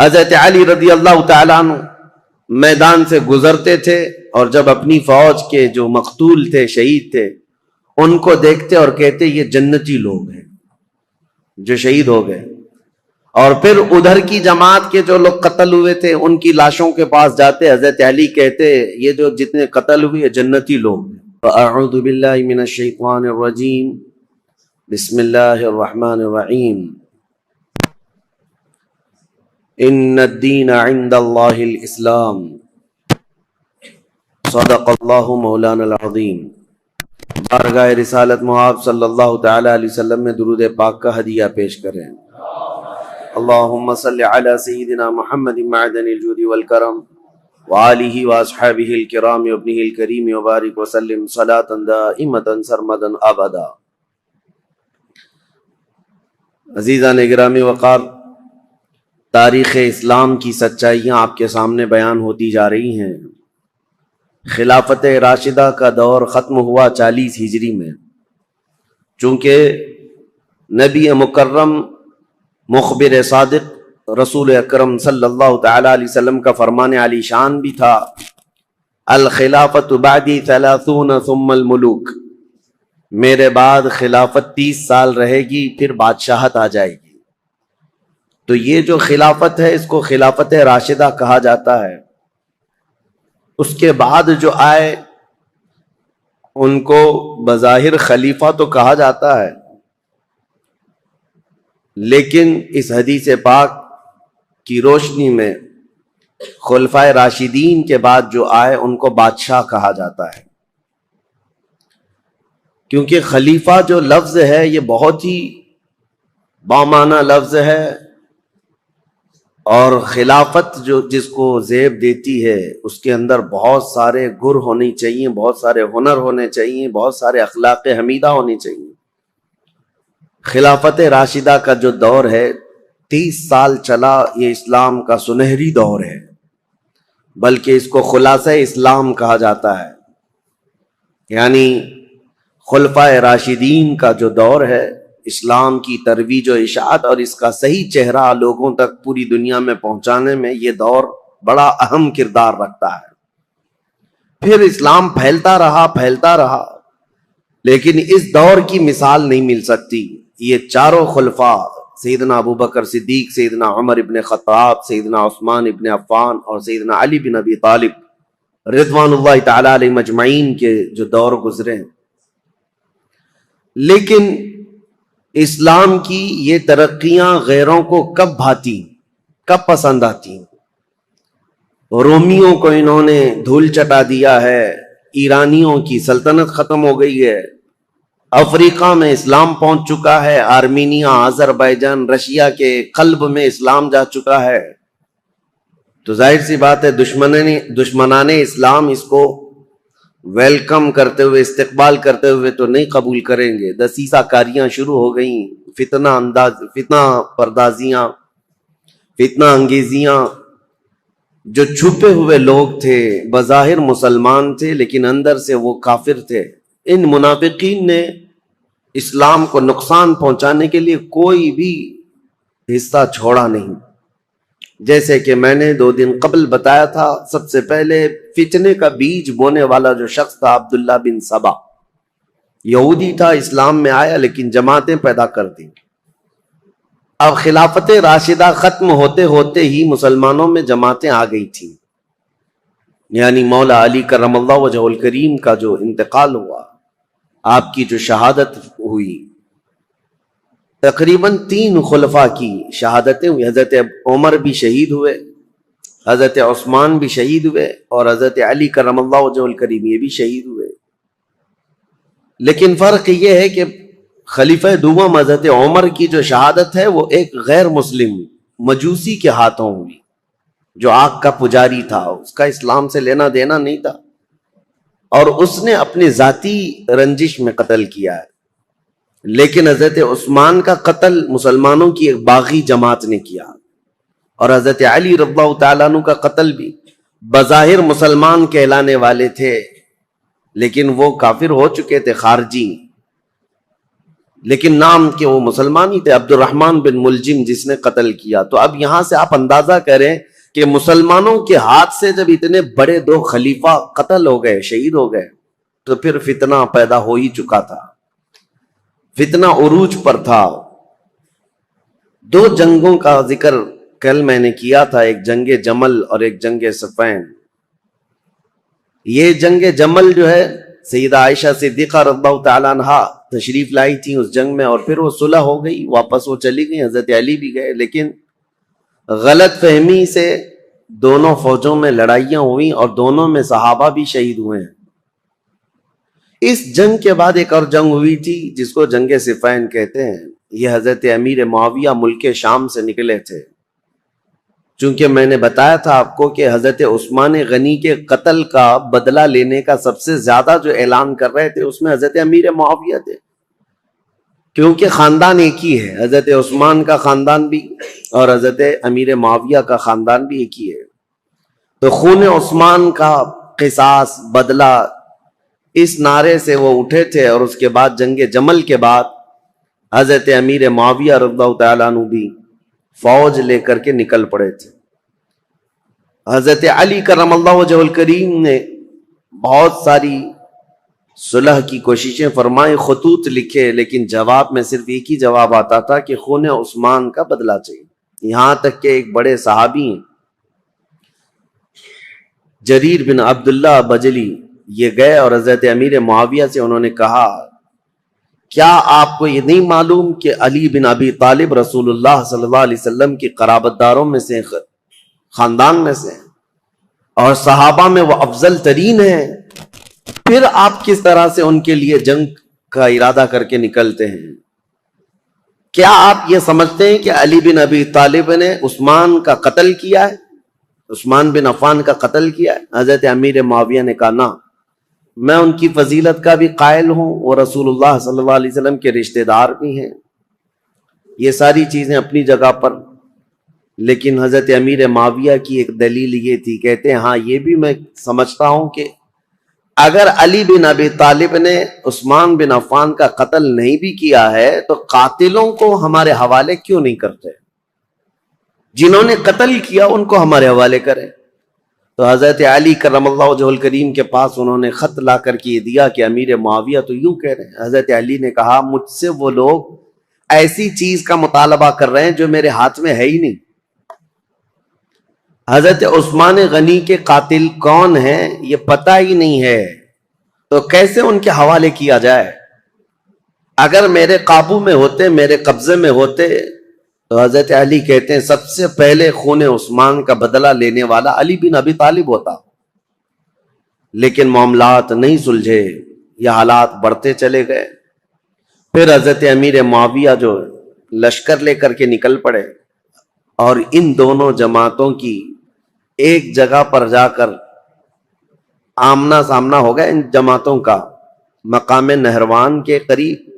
حضرت علی رضی اللہ تعالیٰ عنہ میدان سے گزرتے تھے اور جب اپنی فوج کے جو مقتول تھے، شہید تھے، ان کو دیکھتے اور کہتے یہ جنتی لوگ ہیں جو شہید ہو گئے. اور پھر ادھر کی جماعت کے جو لوگ قتل ہوئے تھے ان کی لاشوں کے پاس جاتے، حضرت علی کہتے یہ جو جتنے قتل ہوئے جنتی لوگ ہیں. اعوذ باللہ من الشیطان الرجیم، بسم اللہ الرحمن الرحیم. ان الدین عند اللہ الاسلام، صدق اللہ مولانا العظیم. بارگاہ رسالت محاب صلی اللہ تعالی علیہ وسلم میں درود پاک کا ہدیہ پیش کریں. اللہم صلی علی سیدنا محمد معدن الجود والکرم وآلہ واصحابہ الکرام وابنہ الکریم وبارک وسلم صلاۃ دائمۃ سرمدا ابدا. عزیزان گرامی وقار، تاریخ اسلام کی سچائیاں آپ کے سامنے بیان ہوتی جا رہی ہیں. خلافت راشدہ کا دور ختم ہوا 40 ہجری میں. چونکہ نبی مکرم مخبر صادق رسول اکرم صلی اللہ تعالی علیہ وسلم کا فرمان علی شان بھی تھا، الخلافت بعدی 30 ثم الملوک، میرے بعد خلافت 30 سال رہے گی پھر بادشاہت آ جائے گی. تو یہ جو خلافت ہے اس کو خلافت راشدہ کہا جاتا ہے. اس کے بعد جو آئے ان کو بظاہر خلیفہ تو کہا جاتا ہے، لیکن اس حدیث پاک کی روشنی میں خلفائے راشدین کے بعد جو آئے ان کو بادشاہ کہا جاتا ہے. کیونکہ خلیفہ جو لفظ ہے یہ بہت ہی بامعنی لفظ ہے، اور خلافت جو جس کو زیب دیتی ہے اس کے اندر بہت سارے گر ہونی چاہیے، بہت سارے ہنر ہونے چاہیے، بہت سارے اخلاق حمیدہ ہونی چاہیے. خلافت راشدہ کا جو دور ہے 30 سال چلا، یہ اسلام کا سنہری دور ہے، بلکہ اس کو خلاصہ اسلام کہا جاتا ہے. یعنی خلفائے راشدین کا جو دور ہے اسلام کی ترویج و اشاعت اور اس کا صحیح چہرہ لوگوں تک پوری دنیا میں پہنچانے میں یہ دور بڑا اہم کردار رکھتا ہے. پھر اسلام پھیلتا رہا، لیکن اس دور کی مثال نہیں مل سکتی. یہ چاروں خلفاء سیدنا ابو بکر صدیق، سیدنا عمر ابن خطاب، سیدنا عثمان ابن عفان اور سیدنا علی بن ابی طالب رضوان اللہ تعالی علیہ مجمعین کے جو دور گزرے ہیں. لیکن اسلام کی یہ ترقیاں غیروں کو کب بھاتی، کب پسند آتی؟ رومیوں کو انہوں نے دھول چٹا دیا ہے، ایرانیوں کی سلطنت ختم ہو گئی ہے، افریقہ میں اسلام پہنچ چکا ہے، آرمینیا، آذربائیجان، رشیا کے قلب میں اسلام جا چکا ہے. تو ظاہر سی بات ہے دشمنان اسلام اس کو ویلکم کرتے ہوئے، استقبال کرتے ہوئے تو نہیں قبول کریں گے. دسیسہ کاریاں شروع ہو گئیں، فتنہ پردازیاں، فتنہ انگیزیاں. جو چھپے ہوئے لوگ تھے بظاہر مسلمان تھے لیکن اندر سے وہ کافر تھے، ان منافقین نے اسلام کو نقصان پہنچانے کے لیے کوئی بھی حصہ چھوڑا نہیں. جیسے کہ میں نے 2 دن قبل بتایا تھا، سب سے پہلے فتنے کا بیج بونے والا جو شخص تھا عبداللہ بن سبا، یہودی تھا، اسلام میں آیا لیکن جماعتیں پیدا کر دی. اب خلافت راشدہ ختم ہوتے ہوتے ہی مسلمانوں میں جماعتیں آ گئی تھیں. یعنی مولا علی کرم اللہ وجہہ الکریم کا جو انتقال ہوا، آپ کی جو شہادت ہوئی، تقریباً 3 خلفاء کی شہادتیں ہوئی. حضرت عمر بھی شہید ہوئے، حضرت عثمان بھی شہید ہوئے، اور حضرت علی کرم اللہ وجہہ الکریم یہ بھی شہید ہوئے. لیکن فرق یہ ہے کہ خلیفہ دوم حضرت عمر کی جو شہادت ہے وہ ایک غیر مسلم مجوسی کے ہاتھوں ہوئی، جو آگ کا پجاری تھا، اس کا اسلام سے لینا دینا نہیں تھا، اور اس نے اپنے ذاتی رنجش میں قتل کیا ہے. لیکن حضرت عثمان کا قتل مسلمانوں کی ایک باغی جماعت نے کیا، اور حضرت علی رضی اللہ تعالیٰ عنہ کا قتل بھی بظاہر مسلمان کہلانے والے تھے لیکن وہ کافر ہو چکے تھے، خارجی. لیکن نام کے وہ مسلمان ہی تھے، عبد الرحمن بن ملجم جس نے قتل کیا۔ تو اب یہاں سے آپ اندازہ کریں کہ مسلمانوں کے ہاتھ سے جب اتنے بڑے دو خلیفہ قتل ہو گئے، شہید ہو گئے، تو پھر فتنہ پیدا ہو ہی چکا تھا، فتنہ عروج پر تھا۔ دو جنگوں کا ذکر کل میں نے کیا تھا، ایک جنگ جمل اور ایک جنگ صفین۔ یہ جنگ جمل جو ہے سیدہ عائشہ صدیقہ رضی اللہ تعالیٰ عنہا تشریف لائی تھی اس جنگ میں، اور پھر وہ صلح ہو گئی، واپس وہ چلی گئی، حضرت علی بھی گئے، لیکن غلط فہمی سے دونوں فوجوں میں لڑائیاں ہوئیں اور دونوں میں صحابہ بھی شہید ہوئے ہیں۔ اس جنگ کے بعد ایک اور جنگ ہوئی تھی جس کو جنگ صفین کہتے ہیں۔ یہ حضرت امیر معاویہ ملک شام سے نکلے تھے، چونکہ میں نے بتایا تھا آپ کو کہ حضرت عثمان غنی کے قتل کا بدلہ لینے کا سب سے زیادہ جو اعلان کر رہے تھے اس میں حضرت امیر معاویہ تھے، کیونکہ خاندان ایک ہی ہے، حضرت عثمان کا خاندان بھی اور حضرت امیر معاویہ کا خاندان بھی ایک ہی ہے۔ تو خون عثمان کا قصاص، بدلہ، اس نعرے سے وہ اٹھے تھے، اور اس کے بعد جنگ جمل کے بعد حضرت امیر معاویہ رضی اللہ تعالیٰ عنہ بھی فوج لے کر کے نکل پڑے تھے۔ حضرت علی کرم اللہ وجہ الکریم نے بہت ساری صلح کی کوششیں فرمائیں، خطوط لکھے، لیکن جواب میں صرف ایک ہی جواب آتا تھا کہ خون عثمان کا بدلہ چاہیے۔ یہاں تک کہ ایک بڑے صحابی ہیں جریر بن عبداللہ بجلی، یہ گئے اور حضرت امیر معاویہ سے انہوں نے کہا، کیا آپ کو یہ نہیں معلوم کہ علی بن ابی طالب رسول اللہ صلی اللہ علیہ وسلم کی قرابت داروں میں سے، خاندان میں سے، اور صحابہ میں وہ افضل ترین ہیں، پھر آپ کس طرح سے ان کے لیے جنگ کا ارادہ کر کے نکلتے ہیں؟ کیا آپ یہ سمجھتے ہیں کہ علی بن ابی طالب نے عثمان کا قتل کیا ہے، عثمان بن عفان کا قتل کیا ہے؟ حضرت امیر معاویہ نے کہا، نہ، میں ان کی فضیلت کا بھی قائل ہوں، وہ رسول اللہ صلی اللہ علیہ وسلم کے رشتہ دار بھی ہیں، یہ ساری چیزیں اپنی جگہ پر، لیکن حضرت امیر معاویہ کی ایک دلیل یہ تھی، کہتے ہیں ہاں یہ بھی میں سمجھتا ہوں کہ اگر علی بن ابی طالب نے عثمان بن عفان کا قتل نہیں بھی کیا ہے تو قاتلوں کو ہمارے حوالے کیوں نہیں کرتے؟ جنہوں نے قتل کیا ان کو ہمارے حوالے کریں۔ تو حضرت علی کرم اللہ وجہ الکریم کے پاس انہوں نے خط لا کر کے دیا کہ امیر معاویہ تو یوں کہہ رہے ہیں۔ حضرت علی نے کہا، مجھ سے وہ لوگ ایسی چیز کا مطالبہ کر رہے ہیں جو میرے ہاتھ میں ہے ہی نہیں۔ حضرت عثمان غنی کے قاتل کون ہیں یہ پتہ ہی نہیں ہے، تو کیسے ان کے حوالے کیا جائے؟ اگر میرے قابو میں ہوتے، میرے قبضے میں ہوتے، تو حضرت علی کہتے ہیں سب سے پہلے خون عثمان کا بدلہ لینے والا علی بن ابی طالب ہوتا، لیکن معاملات نہیں سلجھے، یہ حالات بڑھتے چلے گئے۔ پھر حضرت امیر معاویہ جو لشکر لے کر کے نکل پڑے، اور ان دونوں جماعتوں کی ایک جگہ پر جا کر آمنا سامنا ہو گیا، ان جماعتوں کا مقام نہروان کے قریب۔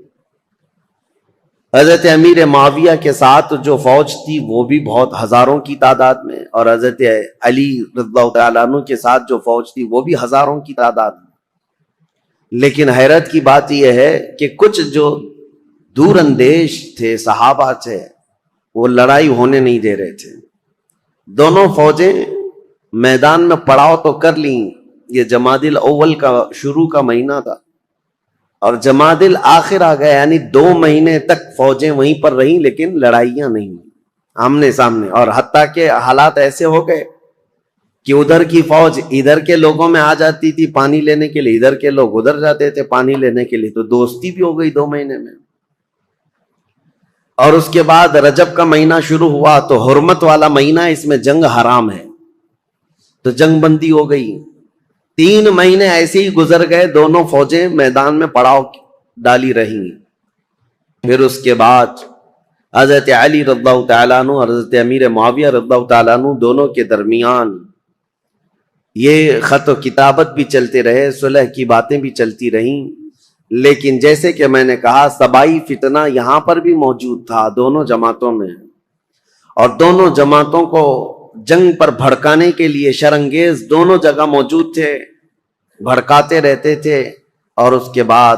حضرت امیر معاویہ کے ساتھ جو فوج تھی وہ بھی بہت ہزاروں کی تعداد میں، اور حضرت علی رضی اللہ تعالیٰ عنہ کے ساتھ جو فوج تھی وہ بھی ہزاروں کی تعداد میں۔ لیکن حیرت کی بات یہ ہے کہ کچھ جو دور اندیش تھے، صحابہ تھے، وہ لڑائی ہونے نہیں دے رہے تھے۔ دونوں فوجیں میدان میں پڑاؤ تو کر لیں، یہ جمادی الاول کا شروع کا مہینہ تھا، اور جمادی الاخر آ گیا، یعنی 2 مہینے تک فوجیں وہیں پر رہیں، لیکن لڑائیاں نہیں ہوئی آمنے سامنے۔ اور حتیٰ کہ حالات ایسے ہو گئے کہ ادھر کی فوج ادھر کے لوگوں میں آ جاتی تھی پانی لینے کے لیے، ادھر کے لوگ ادھر جاتے تھے پانی لینے کے لیے، تو دوستی بھی ہو گئی 2 مہینے میں۔ اور اس کے بعد رجب کا مہینہ شروع ہوا تو حرمت والا مہینہ، اس میں جنگ حرام ہے، تو جنگ بندی ہو گئی۔ 3 مہینے ایسے ہی گزر گئے، دونوں فوجیں میدان میں پڑاؤ ڈالی رہیں۔ پھر اس کے بعد حضرت علی رضی اللہ تعالیٰ عنہ اور حضرت امیر معاویہ رضی اللہ تعالیٰ عنہ دونوں کے درمیان یہ خط و کتابت بھی چلتے رہے، صلح کی باتیں بھی چلتی رہیں، لیکن جیسے کہ میں نے کہا سبائی فتنہ یہاں پر بھی موجود تھا دونوں جماعتوں میں، اور دونوں جماعتوں کو جنگ پر بھڑکانے کے لیے شرانگیز دونوں جگہ موجود تھے، بھڑکاتے رہتے تھے۔ اور اس کے بعد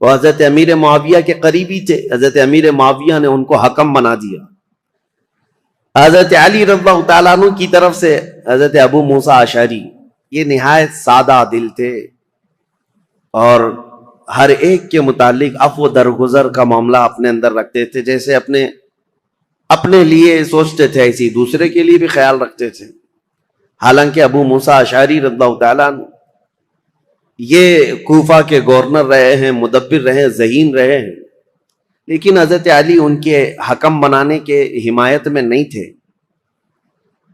وہ حضرت امیر معاویہ کے قریبی تھے. حضرت امیر معاویہ نے ان کو حکم بنا دیا. حضرت علی رضی اللہ تعالیٰ عنہ کی طرف سے حضرت ابو موسیٰ اشعری یہ نہایت سادہ دل تھے اور ہر ایک کے متعلق عفو درگزر کا معاملہ اپنے اندر رکھتے تھے. جیسے اپنے لیے سوچتے تھے ایسی دوسرے کے لیے بھی خیال رکھتے تھے. حالانکہ ابو موسیٰ اشعری رضی اللہ تعالیٰ عنہ یہ کوفہ کے گورنر رہے ہیں، مدبر رہے، ذہین رہے ہیں، لیکن حضرت علی ان کے حکم بنانے کے حمایت میں نہیں تھے،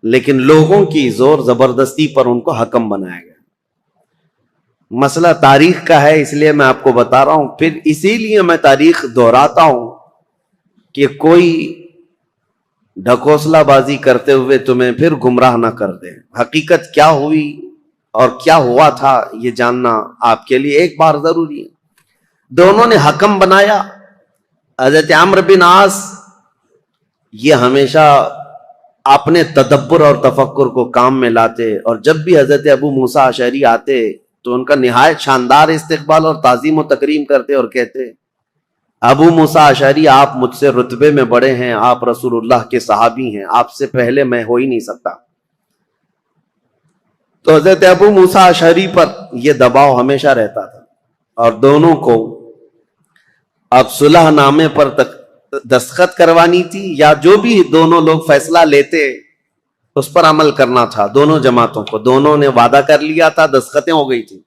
لیکن لوگوں کی زور زبردستی پر ان کو حکم بنایا گیا. مسئلہ تاریخ کا ہے، اس لیے میں آپ کو بتا رہا ہوں. پھر اسی لیے میں تاریخ دہراتا ہوں کہ کوئی ڈھکوسلا بازی کرتے ہوئے تمہیں پھر گمراہ نہ کر دے. حقیقت کیا ہوئی اور کیا ہوا تھا یہ جاننا آپ کے لیے ایک بار ضروری ہے. دونوں نے حکم بنایا. حضرت عمرو بن عاص یہ ہمیشہ اپنے تدبر اور تفکر کو کام میں لاتے، اور جب بھی حضرت ابو موسیٰ اشعری آتے تو ان کا نہایت شاندار استقبال اور تعظیم و تکریم کرتے اور کہتے ابو موسیٰ اشعری آپ مجھ سے رتبے میں بڑے ہیں، آپ رسول اللہ کے صحابی ہیں، آپ سے پہلے میں ہو ہی نہیں سکتا. تو حضرت ابو موسیٰ اشعری پر یہ دباؤ ہمیشہ رہتا تھا، اور دونوں کو اب صلح نامے پر دستخط کروانی تھی یا جو بھی دونوں لوگ فیصلہ لیتے اس پر عمل کرنا تھا. دونوں جماعتوں کو دونوں نے وعدہ کر لیا تھا، دستخطیں ہو گئی تھی.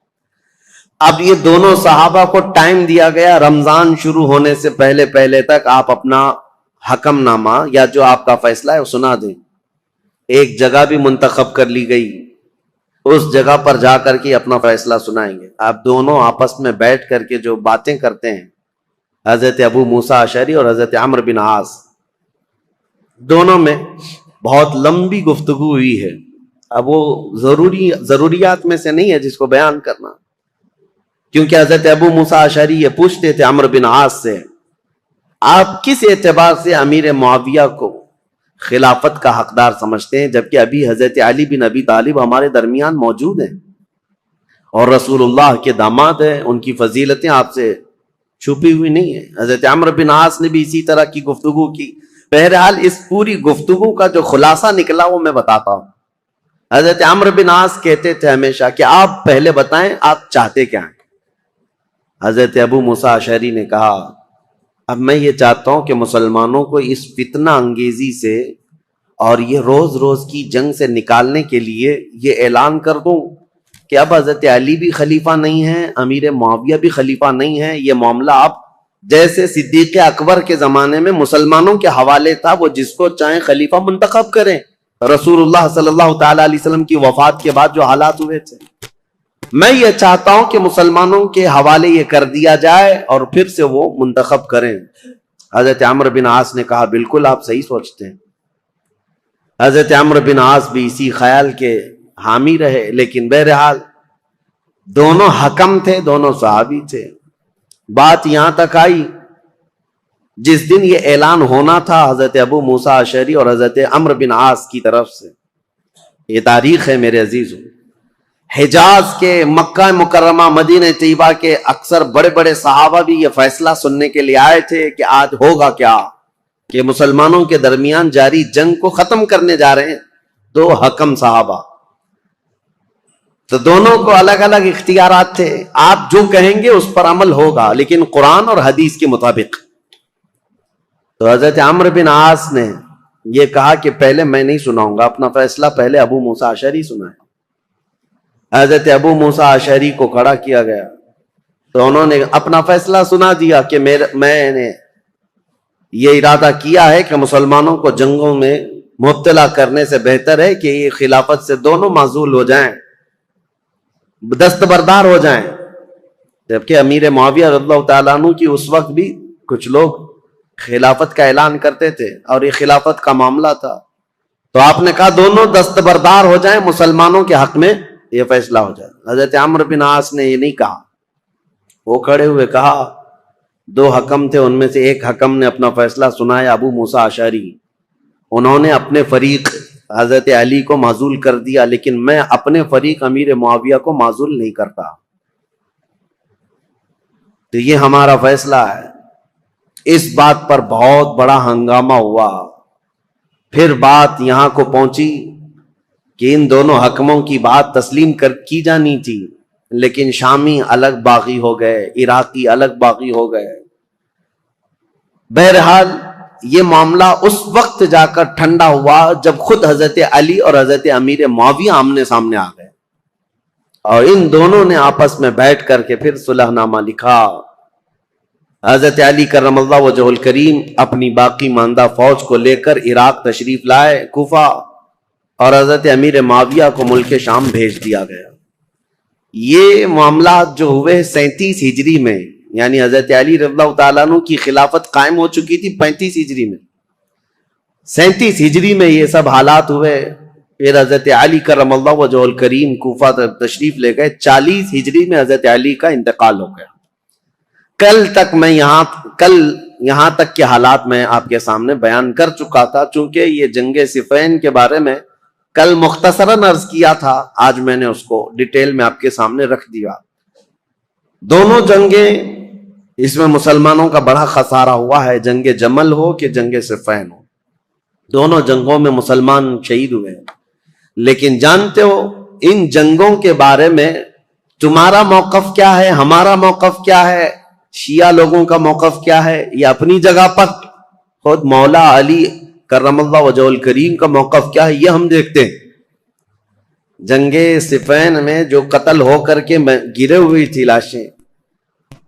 اب یہ دونوں صحابہ کو ٹائم دیا گیا، رمضان شروع ہونے سے پہلے تک آپ اپنا حکم نامہ یا جو آپ کا فیصلہ ہے وہ سنا دیں. ایک جگہ بھی منتخب کر لی گئی، اس جگہ پر جا کر کے اپنا فیصلہ سنائیں گے. آپ دونوں آپس میں بیٹھ کر کے جو باتیں کرتے ہیں، حضرت ابو موسیٰ اشعری اور حضرت عمرو بن عاص دونوں میں بہت لمبی گفتگو ہوئی ہے. اب وہ ضروریات میں سے نہیں ہے جس کو بیان کرنا، کیونکہ حضرت ابو موسیٰ اشعری یہ پوچھتے تھے عمرو بن عاص سے آپ کس اعتبار سے امیر معاویہ کو خلافت کا حقدار سمجھتے ہیں، جبکہ ابھی حضرت علی بن ابی طالب ہمارے درمیان موجود ہیں اور رسول اللہ کے داماد ہیں، ان کی فضیلتیں آپ سے چھپی ہوئی نہیں ہے. حضرت عمرو بن عاص نے بھی اسی طرح کی گفتگو کی. بہرحال اس پوری گفتگو کا جو خلاصہ نکلا وہ میں بتاتا ہوں. حضرت عمرو بن عاص کہتے تھے ہمیشہ کہ آپ پہلے بتائیں آپ چاہتے کیا ہیں. حضرت ابو موسیٰ اشعری نے کہا اب میں یہ چاہتا ہوں کہ مسلمانوں کو اس فتنہ انگیزی سے اور یہ روز روز کی جنگ سے نکالنے کے لیے یہ اعلان کر دوں کہ اب حضرت علی بھی خلیفہ نہیں ہے، امیر معاویہ بھی خلیفہ نہیں ہے. یہ معاملہ اب جیسے صدیق اکبر کے زمانے میں مسلمانوں کے حوالے تھا، وہ جس کو چاہیں خلیفہ منتخب کریں. رسول اللہ صلی اللہ تعالی علیہ وسلم کی وفات کے بعد جو حالات ہوئے تھے، میں یہ چاہتا ہوں کہ مسلمانوں کے حوالے یہ کر دیا جائے اور پھر سے وہ منتخب کریں. حضرت عمرو بن عاص نے کہا بالکل آپ صحیح سوچتے ہیں. حضرت عمرو بن عاص بھی اسی خیال کے حامی رہے، لیکن بہرحال دونوں حکم تھے، دونوں صحابی تھے. بات یہاں تک آئی جس دن یہ اعلان ہونا تھا حضرت ابو موسیٰ اشعری اور حضرت عمرو بن عاص کی طرف سے. یہ تاریخ ہے میرے عزیزوں. حجاز کے، مکہ مکرمہ، مدینہ طیبہ کے اکثر بڑے بڑے صحابہ بھی یہ فیصلہ سننے کے لیے آئے تھے کہ آج ہوگا کیا، کہ مسلمانوں کے درمیان جاری جنگ کو ختم کرنے جا رہے ہیں دو حکم صحابہ. تو دونوں کو الگ الگ اختیارات تھے. آپ جو کہیں گے اس پر عمل ہوگا، لیکن قرآن اور حدیث کے مطابق. تو حضرت عمرو بن عاص نے یہ کہا کہ پہلے میں نہیں سناؤں گا اپنا فیصلہ، پہلے ابو موسیٰ اشعری سنائے. حضرت ابو موسیٰ اشعری کو کھڑا کیا گیا تو انہوں نے اپنا فیصلہ سنا دیا کہ میں نے یہ ارادہ کیا ہے کہ مسلمانوں کو جنگوں میں مبتلا کرنے سے بہتر ہے کہ یہ خلافت سے دونوں معزول ہو جائیں، دستبردار ہو جائیں. جبکہ امیر معاویہ رضی اللہ تعالیٰ عنہ کی اس وقت بھی کچھ لوگ خلافت کا اعلان کرتے تھے اور یہ خلافت کا معاملہ تھا. تو آپ نے کہا دونوں دستبردار ہو جائیں، مسلمانوں کے حق میں یہ فیصلہ ہو جائے. حضرت عمرو بن عاص نے یہ نہیں کہا، وہ کھڑے ہوئے کہا دو حکم تھے، ان میں سے ایک حکم نے اپنا فیصلہ سنایا ابو موسیٰ اشعری. انہوں نے اپنے فریق حضرت علی کو معزول کر دیا، لیکن میں اپنے فریق امیر معاویہ کو معزول نہیں کرتا. تو یہ ہمارا فیصلہ ہے۔ اس بات پر بہت بڑا ہنگامہ ہوا۔ پھر بات یہاں کو پہنچی کہ ان دونوں حکموں کی بات تسلیم کی جانی تھی، لیکن شامی الگ باغی ہو گئے، عراقی الگ باغی ہو گئے۔ بہرحال یہ معاملہ اس وقت جا کر ٹھنڈا ہوا جب خود حضرت علی اور حضرت امیر معاویہ آمنے سامنے آ گئے، اور ان دونوں نے آپس میں بیٹھ کر کے پھر صلح نامہ لکھا۔ حضرت علی کرم اللہ وجہہ الکریم اپنی باقی ماندہ فوج کو لے کر عراق تشریف لائے، کوفہ، اور حضرت امیر معاویہ کو ملک شام بھیج دیا گیا۔ یہ معاملات جو ہوئے 37 ہجری میں، یعنی حضرت علی رضی اللہ تعالیٰ عنہ کی خلافت قائم ہو چکی تھی 35 ہجری میں، 37 ہجری میں یہ سب حالات ہوئے۔ پھر حضرت علی کرم اللہ وجہہ الکریم کوفہ تشریف لے گئے۔ 40 ہجری میں حضرت علی کا انتقال ہو گیا۔ کل یہاں تک کے حالات میں آپ کے سامنے بیان کر چکا تھا، چونکہ یہ جنگ صفین کے بارے میں کل مختصراً عرض کیا تھا، آج میں نے اس کو ڈیٹیل میں آپ کے سامنے رکھ دیا۔ دونوں جنگیں، اس میں مسلمانوں کا بڑا خسارہ ہوا ہے، جنگ جمل ہو کہ جنگ صفین ہو، دونوں جنگوں میں مسلمان شہید ہوئے۔ لیکن جانتے ہو ان جنگوں کے بارے میں تمہارا موقف کیا ہے، ہمارا موقف کیا ہے، شیعہ لوگوں کا موقف کیا ہے؟ یہ اپنی جگہ پر خود مولا علی کرم اللہ وجہہ الکریم کا موقف کیا ہے یہ ہم دیکھتے ہیں۔ جنگ صفین میں جو قتل ہو کر کے گرے ہوئی تھی لاشیں،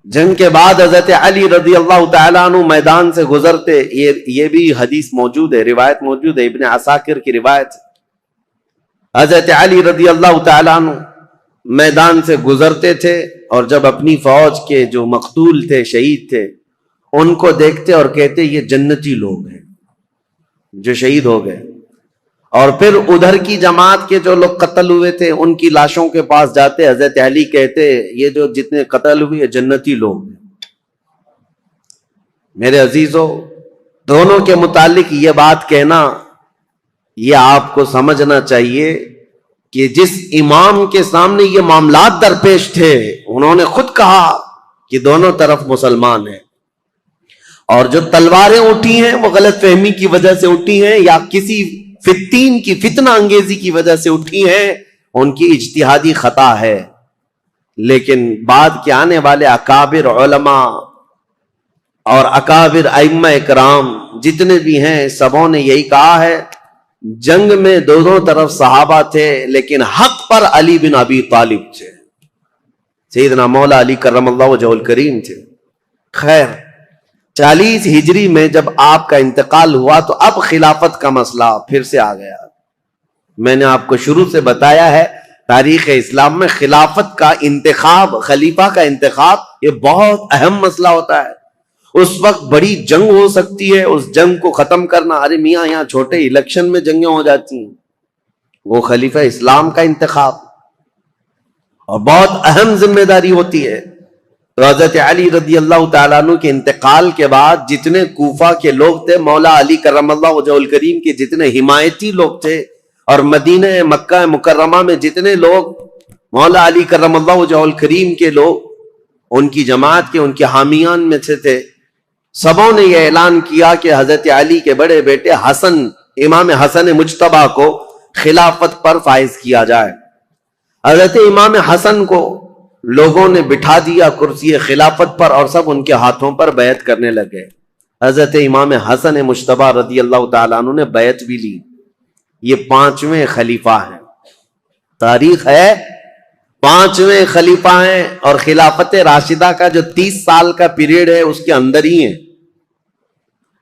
جنگ کے بعد حضرت علی رضی اللہ تعالیٰ عنہ میدان سے گزرتے، یہ بھی حدیث موجود ہے، روایت موجود ہے، ابن عساکر کی روایت۔ حضرت علی رضی اللہ تعالیٰ عنہ میدان سے گزرتے تھے، اور جب اپنی فوج کے جو مقتول تھے، شہید تھے، ان کو دیکھتے اور کہتے یہ جنتی لوگ ہیں جو شہید ہو گئے۔ اور پھر ادھر کی جماعت کے جو لوگ قتل ہوئے تھے ان کی لاشوں کے پاس جاتے، حضرت علی کہتے یہ جو جتنے قتل ہوئے جنتی لوگ ہیں۔ میرے عزیزو، دونوں کے متعلق یہ بات کہنا، یہ آپ کو سمجھنا چاہیے کہ جس امام کے سامنے یہ معاملات درپیش تھے، انہوں نے خود کہا کہ دونوں طرف مسلمان ہیں، اور جو تلواریں اٹھی ہیں وہ غلط فہمی کی وجہ سے اٹھی ہیں یا کسی فتین کی فتنہ انگیزی کی وجہ سے اٹھی ہیں، ان کی اجتہادی خطا ہے۔ لیکن بعد کے آنے والے اکابر علماء اور اکابر ائمہ اکرام جتنے بھی ہیں، سبوں نے یہی کہا ہے، جنگ میں دونوں طرف صحابہ تھے، لیکن حق پر علی بن ابی طالب تھے، سیدنا مولا علی کرم اللہ وجہہ الکریم تھے۔ خیر، 40 ہجری میں جب آپ کا انتقال ہوا تو اب خلافت کا مسئلہ پھر سے آ گیا۔ میں نے آپ کو شروع سے بتایا ہے، تاریخ اسلام میں خلافت کا انتخاب، خلیفہ کا انتخاب، یہ بہت اہم مسئلہ ہوتا ہے۔ اس وقت بڑی جنگ ہو سکتی ہے، اس جنگ کو ختم کرنا، ارے میاں یہاں چھوٹے الیکشن میں جنگیں ہو جاتی ہیں، وہ خلیفہ اسلام کا انتخاب اور بہت اہم ذمہ داری ہوتی ہے۔ تو حضرت علی رضی اللہ تعالیٰ عنہ کے انتقال کے بعد جتنے کوفہ کے لوگ تھے، مولا علی کرم اللہ وجہہ الکریم کے جتنے حمایتی لوگ تھے، اور مدینہ مکہ مکرمہ میں جتنے لوگ مولا علی کرم اللہ وجہہ الکریم کے لوگ، ان کی جماعت کے، ان کے حامیان میں سے تھے، سبوں نے یہ اعلان کیا کہ حضرت علی کے بڑے بیٹے حسن، امام حسن مجتبیٰ کو خلافت پر فائز کیا جائے۔ حضرت امام حسن کو لوگوں نے بٹھا دیا کرسی خلافت پر، اور سب ان کے ہاتھوں پر بیعت کرنے لگے۔ حضرت امام حسن مجتبیٰ رضی اللہ تعالیٰ عنہ نے بیعت بھی لی۔ یہ 5ویں خلیفہ ہیں، تاریخ ہے 5ویں خلیفہ ہیں، اور خلافت راشدہ کا جو 30 سال کا پیریڈ ہے اس کے اندر ہی ہیں،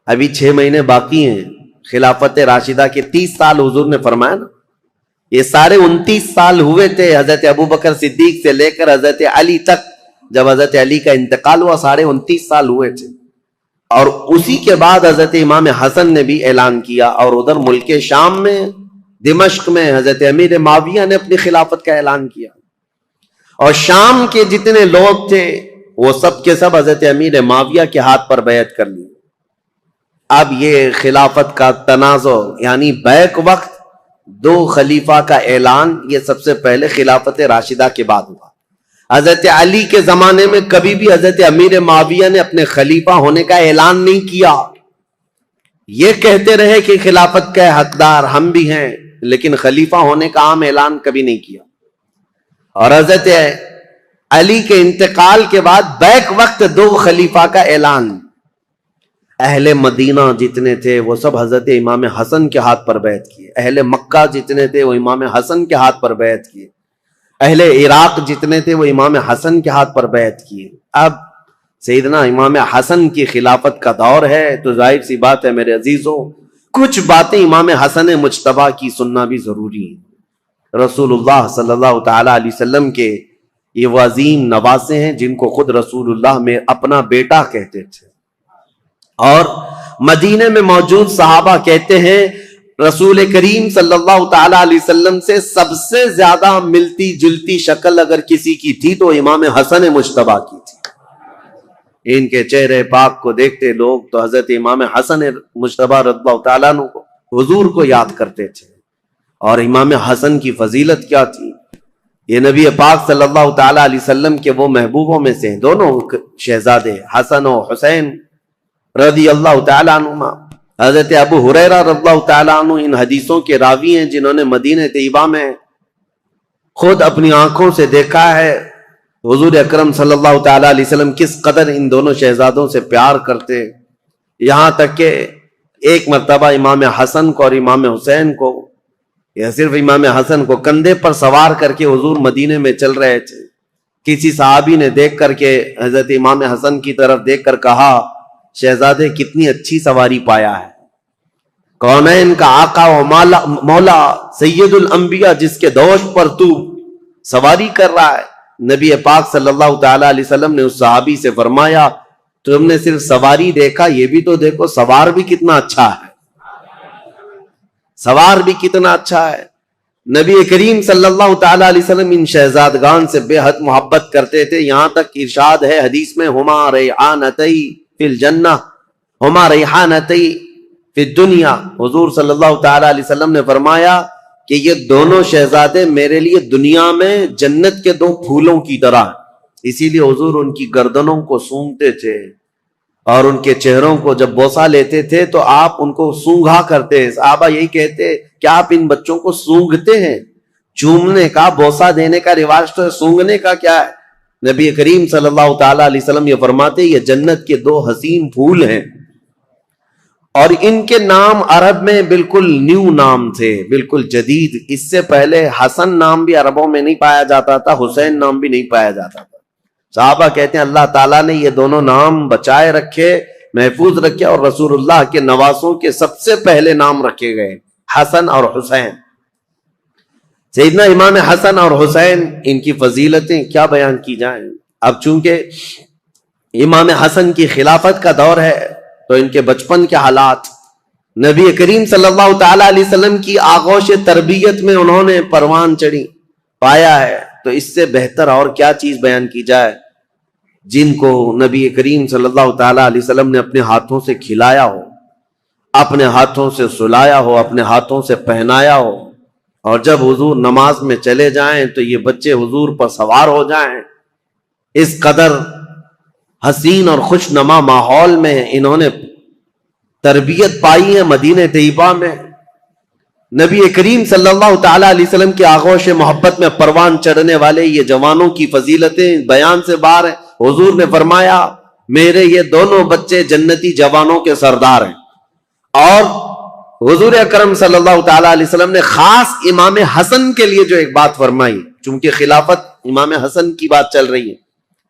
ابھی 6 مہینے باقی ہیں۔ خلافت راشدہ کے 30 سال حضور نے فرمایا نا، یہ سارے 29 سال ہوئے تھے حضرت ابوبکر صدیق سے لے کر حضرت علی تک۔ جب حضرت علی کا انتقال ہوا 29.5 سال ہوئے تھے، اور اسی کے بعد حضرت امام حسن نے بھی اعلان کیا، اور ادھر ملک شام میں دمشق میں حضرت امیر معاویہ نے اپنی خلافت کا اعلان کیا، اور شام کے جتنے لوگ تھے وہ سب کے سب حضرت امیر معاویہ کے ہاتھ پر بیعت کر لی۔ اب یہ خلافت کا تنازع، یعنی بیک وقت 2 خلیفہ کا اعلان، یہ سب سے پہلے خلافت راشدہ کے بعد ہوا۔ حضرت علی کے زمانے میں کبھی بھی حضرت امیر معاویہ نے اپنے خلیفہ ہونے کا اعلان نہیں کیا. یہ کہتے رہے کہ خلافت کے حقدار ہم بھی ہیں، لیکن خلیفہ ہونے کا عام اعلان کبھی نہیں کیا. اور حضرت علی کے انتقال کے بعد بیک وقت 2 خلیفہ کا اعلان. اہل مدینہ جتنے تھے وہ سب حضرت امام حسن کے ہاتھ پر بیعت کیے. اہل مکہ جتنے تھے وہ امام حسن کے ہاتھ پر بیعت کیے. اہل عراق جتنے تھے وہ امام حسن کے ہاتھ پر بیعت کیے. اب سیدنا امام حسن کی خلافت کا دور ہے تو ظاہر سی بات ہے میرے عزیزوں، کچھ باتیں امام حسن مجتبیٰ کی سننا بھی ضروری ہے. رسول اللہ صلی اللہ تعالی علیہ وسلم کے یہ وہ عظیم نواسے ہیں جن کو خود رسول اللہ میں اپنا بیٹا کہتے تھے. اور مدینے میں موجود صحابہ کہتے ہیں رسول کریم صلی اللہ تعالی علیہ وسلم سے سب سے زیادہ ملتی جلتی شکل اگر کسی کی تھی تو امام حسن مجتبیٰ کی تھی. ان کے چہرے پاک کو دیکھتے لوگ تو حضرت امام حسن مجتبیٰ رضی اللہ تعالیٰ عنہ کو، حضور کو یاد کرتے تھے. اور امام حسن کی فضیلت کیا تھی؟ یہ نبی پاک صلی اللہ تعالی علیہ وسلم کے وہ محبوبوں میں سے ہیں، دونوں شہزادے حسن و حسین رضی اللہ تعالیٰ عنہما. حضرت ابو ہریرہ رضی اللہ تعالیٰ عنہ ان حدیثوں کے راوی ہیں جنہوں نے مدینہ طیبہ میں خود اپنی آنکھوں سے دیکھا ہے حضور اکرم صلی اللہ تعالیٰ علیہ وسلم کس قدر ان دونوں شہزادوں سے پیار کرتے. یہاں تک کہ ایک مرتبہ امام حسن کو اور امام حسین کو، یا صرف امام حسن کو، کندھے پر سوار کر کے حضور مدینے میں چل رہے تھے. کسی صحابی نے دیکھ کر کے حضرت امام حسن کی طرف دیکھ کر کہا شہزادے کتنی اچھی سواری پایا ہے. کونین کا آقا و مولا سید الانبیاء جس کے دوش پر تو سواری کر رہا ہے. نبی پاک صلی اللہ تعالی علیہ وسلم نے اس صحابی سے فرمایا تم نے صرف سواری دیکھا، یہ بھی تو دیکھو سوار بھی کتنا اچھا ہے، سوار بھی کتنا اچھا ہے. نبی کریم صلی اللہ تعالی علیہ وسلم ان شہزادگان سے بے حد محبت کرتے تھے. یہاں تک ارشاد ہے حدیث میں ہما ریحانتی فی الجنہ ہما ریحانتی فی الدنیا. حضور صلی اللہ تعالی علیہ وسلم نے فرمایا کہ یہ دونوں شہزادے میرے لیے دنیا میں جنت کے 2 پھولوں کی طرح. اسی لیے حضور ان کی گردنوں کو سونگھتے تھے اور ان کے چہروں کو جب بوسہ لیتے تھے تو آپ ان کو سونگھا کرتے. صحابہ یہی کہتے کیا آپ ان بچوں کو سونگھتے ہیں؟ چومنے کا، بوسہ دینے کا رواج تو ہے، سونگھنے کا کیا ہے؟ نبی کریم صلی اللہ تعالی علیہ وسلم یہ فرماتے یہ جنت کے 2 حسین پھول ہیں. اور ان کے نام عرب میں بالکل نیو نام تھے، بالکل جدید. اس سے پہلے حسن نام بھی عربوں میں نہیں پایا جاتا تھا، حسین نام بھی نہیں پایا جاتا تھا. صحابہ کہتے ہیں اللہ تعالیٰ نے یہ دونوں نام بچائے رکھے، محفوظ رکھے، اور رسول اللہ کے نواسوں کے سب سے پہلے نام رکھے گئے حسن اور حسین. سیدنا امام حسن اور حسین ان کی فضیلتیں کیا بیان کی جائیں. اب چونکہ امام حسن کی خلافت کا دور ہے تو ان کے بچپن کے حالات، نبی کریم صلی اللہ تعالی علیہ وسلم کی آغوش تربیت میں انہوں نے پروان چڑھی پایا ہے. تو اس سے بہتر اور کیا چیز بیان کی جائے جن کو نبی کریم صلی اللہ تعالی علیہ وسلم نے اپنے ہاتھوں سے کھلایا ہو، اپنے ہاتھوں سے سلایا ہو، اپنے ہاتھوں سے پہنایا ہو، اور جب حضور نماز میں چلے جائیں تو یہ بچے حضور پر سوار ہو جائیں. اس قدر حسین اور خوش نما ماحول میں انہوں نے تربیت پائی ہے مدینہ طیبہ میں. نبی کریم صلی اللہ تعالی علیہ وسلم کی آغوش محبت میں پروان چڑھنے والے یہ جوانوں کی فضیلتیں بیان سے باہر ہیں. حضور نے فرمایا میرے یہ دونوں بچے جنتی جوانوں کے سردار ہیں. اور حضور اکرم صلی اللہ تعالی علیہ وسلم نے خاص امام حسن کے لیے جو ایک بات فرمائی، چونکہ خلافت امام حسن کی بات چل رہی ہے.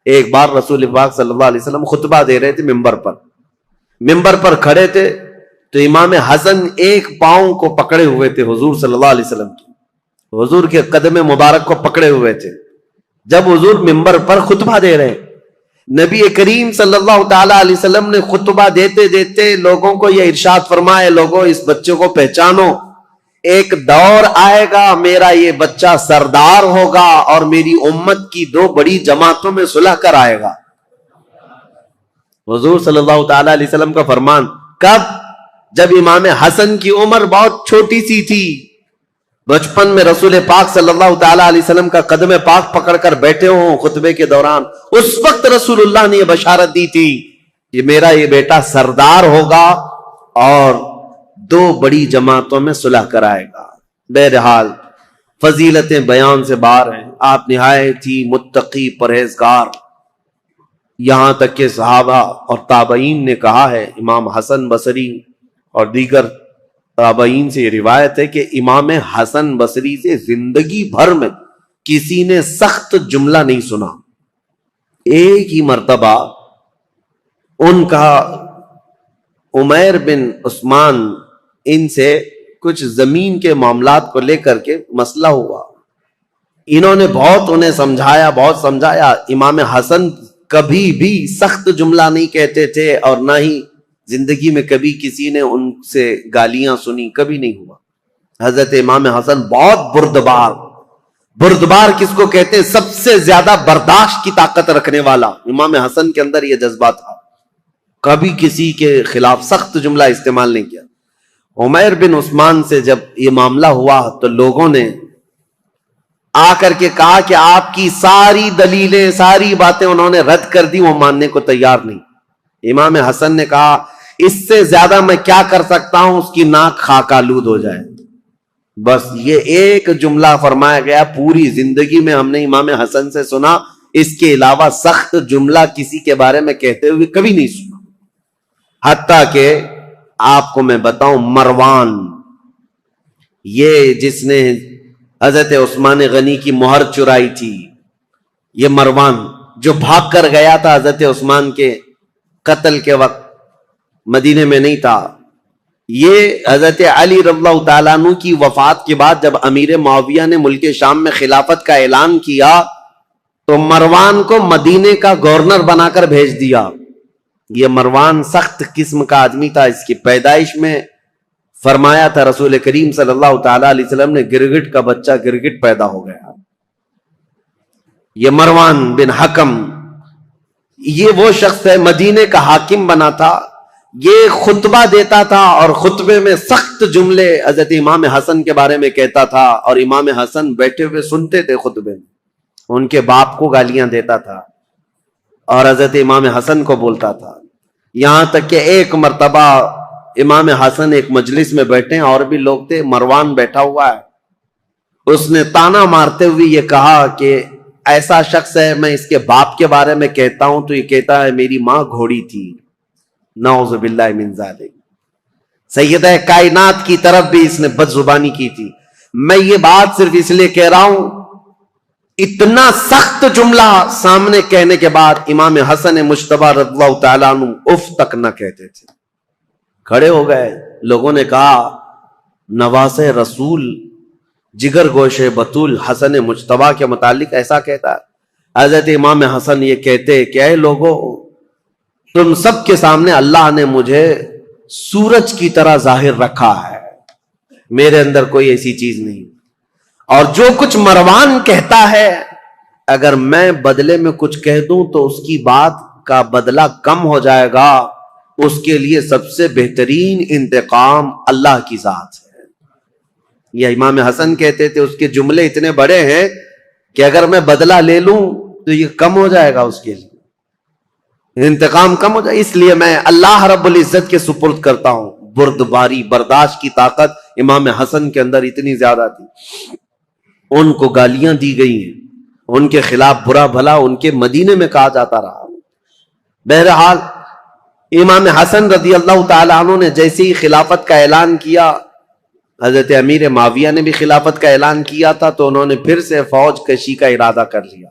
ایک بار رسول پاک صلی اللہ علیہ وسلم خطبہ دے رہے تھے ممبر پر کھڑے تھے تو امام حسن ایک پاؤں کو پکڑے ہوئے تھے حضور صلی اللہ علیہ وسلم کی، حضور کے قدم مبارک کو پکڑے ہوئے تھے. جب حضور ممبر پر خطبہ دے رہے، نبی کریم صلی اللہ تعالی علیہ وسلم نے خطبہ دیتے دیتے لوگوں کو یہ ارشاد فرمایا لوگوں اس بچے کو پہچانو، ایک دور آئے گا میرا یہ بچہ سردار ہوگا اور میری امت کی 2 بڑی جماعتوں میں صلح کر آئے گا. حضور صلی اللہ تعالی علیہ وسلم کا فرمان کب؟ جب امام حسن کی عمر بہت چھوٹی سی تھی، بچپن میں رسول پاک صلی اللہ تعالی علیہ وسلم کا قدم پاک پکڑ کر بیٹھے ہوں خطبے کے دوران، اس وقت رسول اللہ نے یہ بشارت دی تھی کہ میرا یہ بیٹا سردار ہوگا اور 2 بڑی جماعتوں میں صلح کرائے گا۔ بہرحال فضیلتیں بیان سے باہر ہیں، آپ نہایت ہی متقی پرہیزگار، یہاں تک کہ صحابہ اور تابعین نے کہا ہے، امام حسن بصری اور دیگر تابعین سے یہ روایت ہے کہ امام حسن بصری سے زندگی بھر میں کسی نے سخت جملہ نہیں سنا۔ ایک ہی مرتبہ ان کا عمیر بن عثمان ان سے کچھ زمین کے معاملات کو لے کر کے مسئلہ ہوا، انہوں نے بہت انہیں سمجھایا۔ امام حسن کبھی بھی سخت جملہ نہیں کہتے تھے اور نہ ہی زندگی میں کبھی کسی نے ان سے گالیاں سنی، کبھی نہیں ہوا۔ حضرت امام حسن بہت بردبار کس کو کہتے ہیں؟ سب سے زیادہ برداشت کی طاقت رکھنے والا، امام حسن کے اندر یہ جذبہ تھا، کبھی کسی کے خلاف سخت جملہ استعمال نہیں کیا۔ عمیر بن عثمان سے جب یہ معاملہ ہوا تو لوگوں نے آ کر کے کہا کہ آپ کی ساری دلیلیں، ساری باتیں انہوں نے رد کر دی، وہ ماننے کو تیار نہیں۔ امام حسن نے کہا اس سے زیادہ میں کیا کر سکتا ہوں، اس کی ناک خاک آلود ہو جائے۔ بس یہ ایک جملہ فرمایا گیا، پوری زندگی میں ہم نے امام حسن سے سنا، اس کے علاوہ سخت جملہ کسی کے بارے میں کہتے ہوئے کبھی نہیں سنا۔ حتیٰ کہ آپ کو میں بتاؤں، مروان، یہ جس نے حضرت عثمان غنی کی مہر چرائی تھی، یہ مروان جو بھاگ کر گیا تھا حضرت عثمان کے قتل کے وقت، مدینے میں نہیں تھا، یہ حضرت علی رضی اللہ تعالیٰ عنہ کی وفات کے بعد جب امیر معاویہ نے ملک شام میں خلافت کا اعلان کیا تو مروان کو مدینے کا گورنر بنا کر بھیج دیا۔ یہ مروان سخت قسم کا آدمی تھا، اس کی پیدائش میں فرمایا تھا رسول کریم صلی اللہ تعالی علیہ وسلم نے، گرگٹ کا بچہ گرگٹ پیدا ہو گیا۔ یہ مروان بن حکم، یہ وہ شخص ہے، مدینے کا حاکم بنا تھا، یہ خطبہ دیتا تھا اور خطبے میں سخت جملے حضرت امام حسن کے بارے میں کہتا تھا، اور امام حسن بیٹھے ہوئے سنتے تھے، خطبے میں ان کے باپ کو گالیاں دیتا تھا اور حضرت امام حسن کو بولتا تھا۔ یہاں تک کہ ایک مرتبہ امام حسن ایک مجلس میں بیٹھے ہیں، اور بھی لوگ تھے، مروان بیٹھا ہوا ہے، اس نے تانا مارتے ہوئے یہ کہا کہ ایسا شخص ہے، میں اس کے باپ کے بارے میں کہتا ہوں تو یہ کہتا ہے میری ماں گھوڑی تھی، نعوذ باللہ من ذالک۔ سیدہ کائنات کی طرف بھی اس نے بد زبانی کی تھی۔ میں یہ بات صرف اس لیے کہہ رہا ہوں، اتنا سخت جملہ سامنے کہنے کے بعد امام حسن مجتبی رضی اللہ تعالیٰ عنہ اف تک نہ کہتے تھے، کھڑے ہو گئے۔ لوگوں نے کہا نواز رسول، جگر گوشے بطول حسن مجتبی کے متعلق ایسا کہتا ہے۔ حضرت امام حسن یہ کہتے کہ اے لوگوں، تم سب کے سامنے اللہ نے مجھے سورج کی طرح ظاہر رکھا ہے، میرے اندر کوئی ایسی چیز نہیں، اور جو کچھ مروان کہتا ہے اگر میں بدلے میں کچھ کہہ دوں تو اس کی بات کا بدلہ کم ہو جائے گا، اس کے لیے سب سے بہترین انتقام اللہ کی ذات ہے۔ یہ امام حسن کہتے تھے اس کے جملے اتنے بڑے ہیں کہ اگر میں بدلہ لے لوں تو یہ کم ہو جائے گا، اس کے لیے انتقام کم ہو جائے، اس لیے میں اللہ رب العزت کے سپرد کرتا ہوں۔ بردباری، برداشت کی طاقت امام حسن کے اندر اتنی زیادہ تھی۔ ان کو گالیاں دی گئی ہیں، ان کے خلاف برا بھلا ان کے مدینے میں کہا جاتا رہا۔ بہرحال امام حسن رضی اللہ تعالیٰ عنہ نے جیسے ہی خلافت کا اعلان کیا، حضرت امیر معاویہ نے بھی خلافت کا اعلان کیا تھا، تو انہوں نے پھر سے فوج کشی کا ارادہ کر لیا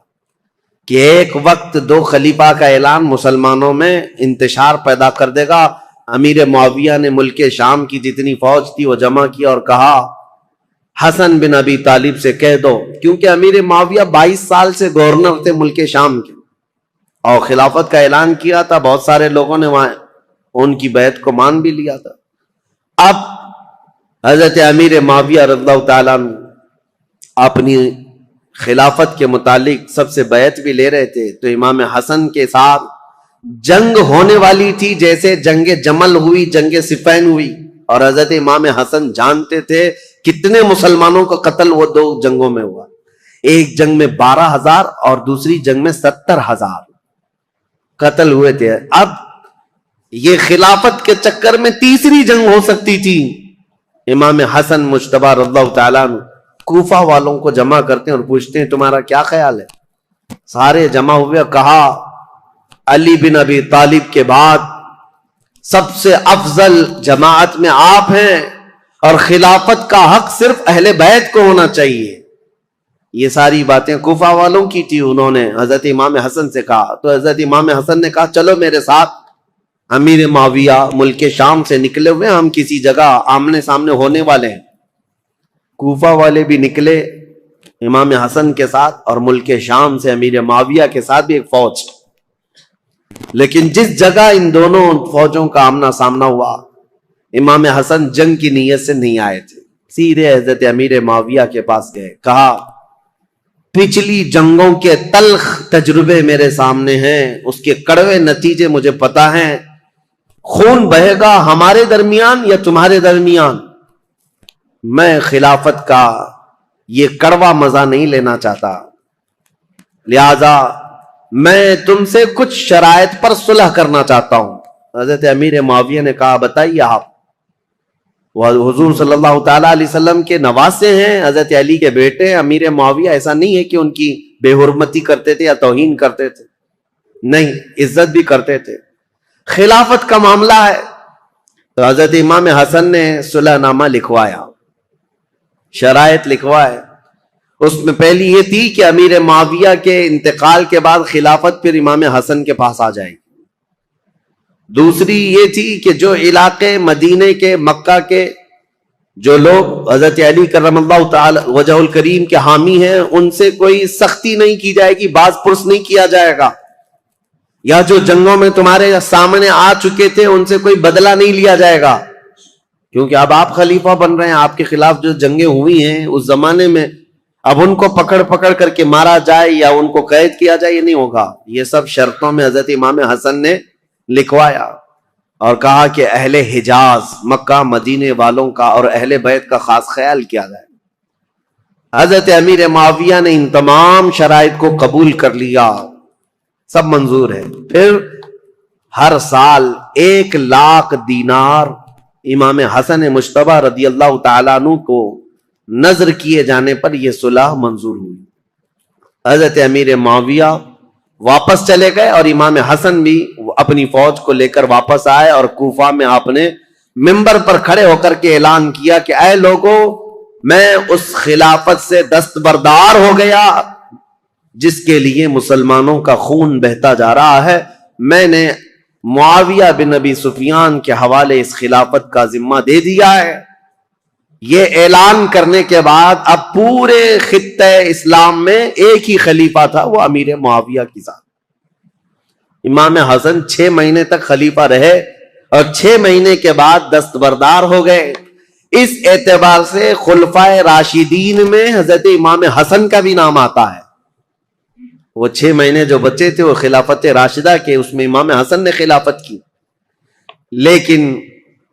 کہ ایک وقت 2 خلیفہ کا اعلان مسلمانوں میں انتشار پیدا کر دے گا۔ امیر معاویہ نے ملک شام کی جتنی فوج تھی وہ جمع کی اور کہا حسن بن ابی طالب سے کہہ دو، کیونکہ امیر معاویہ 22 سال سے گورنر تھے ملک شام کے اور خلافت کا اعلان کیا تھا، بہت سارے لوگوں نے وہاں ان کی بیعت کو مان بھی لیا تھا۔ اب حضرت امیر معاویہ رضی اللہ تعالیٰ عنہ اپنی خلافت کے متعلق سب سے بیعت بھی لے رہے تھے، تو امام حسن کے ساتھ جنگ ہونے والی تھی، جیسے جنگ جمل ہوئی، جنگ صفین ہوئی، اور حضرت امام حسن جانتے تھے کہ کتنے مسلمانوں کا قتل وہ 2 جنگوں میں ہوا، ایک جنگ میں 12,000 اور دوسری جنگ میں 70,000 قتل ہوئے تھے۔ اب یہ خلافت کے چکر میں تیسری جنگ ہو سکتی تھی۔ امام حسن مجتبی رضی اللہ تعالیٰ عنہ کوفہ والوں کو جمع کرتے ہیں اور پوچھتے ہیں تمہارا کیا خیال ہے؟ سارے جمع ہوئے، کہا علی بن ابی طالب کے بعد سب سے افضل جماعت میں آپ ہیں، اور خلافت کا حق صرف اہل بیت کو ہونا چاہیے۔ یہ ساری باتیں کوفہ والوں کی تھی۔ انہوں نے حضرت امام حسن سے کہا تو حضرت امام حسن نے کہا چلو میرے ساتھ، امیر معاویہ ملک شام سے نکلے ہوئے، ہم کسی جگہ آمنے سامنے ہونے والے ہیں۔ کوفہ والے بھی نکلے امام حسن کے ساتھ، اور ملک شام سے امیر معاویہ کے ساتھ بھی ایک فوج۔ لیکن جس جگہ ان دونوں فوجوں کا آمنا سامنا ہوا، امام حسن جنگ کی نیت سے نہیں آئے تھے، سیدھے حضرت امیر معاویہ کے پاس گئے، کہا پچھلی جنگوں کے تلخ تجربے میرے سامنے ہیں، اس کے کڑوے نتیجے مجھے پتا ہیں، خون بہے گا ہمارے درمیان یا تمہارے درمیان، میں خلافت کا یہ کڑوا مزہ نہیں لینا چاہتا، لہذا میں تم سے کچھ شرائط پر صلح کرنا چاہتا ہوں۔ حضرت امیر معاویہ نے کہا بتائیے آپ۔ وہ حضور صلی اللہ تعالیٰ علیہ وسلم کے نواسے ہیں، حضرت علی کے بیٹے۔ امیر معاویہ ایسا نہیں ہے کہ ان کی بے حرمتی کرتے تھے یا توہین کرتے تھے، نہیں، عزت بھی کرتے تھے۔ خلافت کا معاملہ ہے تو حضرت امام حسن نے صلح نامہ لکھوایا، شرائط لکھوائے۔ اس میں پہلی یہ تھی کہ امیر معاویہ کے انتقال کے بعد خلافت پھر امام حسن کے پاس آ جائے گی۔ دوسری یہ تھی کہ جو علاقے مدینے کے، مکہ کے جو لوگ حضرت علی کرم اللہ تعالی وجہ الکریم کے حامی ہیں، ان سے کوئی سختی نہیں کی جائے گی، باز پرس نہیں کیا جائے گا، یا جو جنگوں میں تمہارے سامنے آ چکے تھے ان سے کوئی بدلہ نہیں لیا جائے گا، کیونکہ اب آپ خلیفہ بن رہے ہیں، آپ کے خلاف جو جنگیں ہوئی ہیں اس زمانے میں، اب ان کو پکڑ کر کے مارا جائے یا ان کو قید کیا جائے، یہ نہیں ہوگا۔ یہ سب شرطوں میں حضرت امام حسن نے لکھوایا اور کہا کہ اہل حجاز، مکہ مدینے والوں کا اور اہل بیت کا خاص خیال کیا جائے۔ حضرت امیر معاویہ نے ان تمام شرائط کو قبول کر لیا، سب منظور ہے۔ پھر ہر سال 1,00,000 دینار امام حسن مجتبی رضی اللہ تعالیٰ عنہ کو نظر کیے جانے پر یہ صلح منظور ہوئی۔ حضرت امیر معاویہ واپس چلے گئے اور امام حسن بھی اپنی فوج کو لے کر واپس آئے، اور کوفہ میں آپ نے منبر پر کھڑے ہو کر کے اعلان کیا کہ اے لوگو، میں اس خلافت سے دستبردار ہو گیا جس کے لیے مسلمانوں کا خون بہتا جا رہا ہے۔ میں نے معاویہ بن ابی سفیان کے حوالے اس خلافت کا ذمہ دے دیا ہے۔ یہ اعلان کرنے کے بعد اب پورے خطہ اسلام میں ایک ہی خلیفہ تھا، وہ امیر معاویہ کی ذات۔ امام حسن 6 مہینے تک خلیفہ رہے اور 6 مہینے کے بعد دستبردار ہو گئے۔ اس اعتبار سے خلفائے راشدین میں حضرت امام حسن کا بھی نام آتا ہے۔ وہ 6 مہینے جو بچے تھے وہ خلافت راشدہ کے، اس میں امام حسن نے خلافت کی۔ لیکن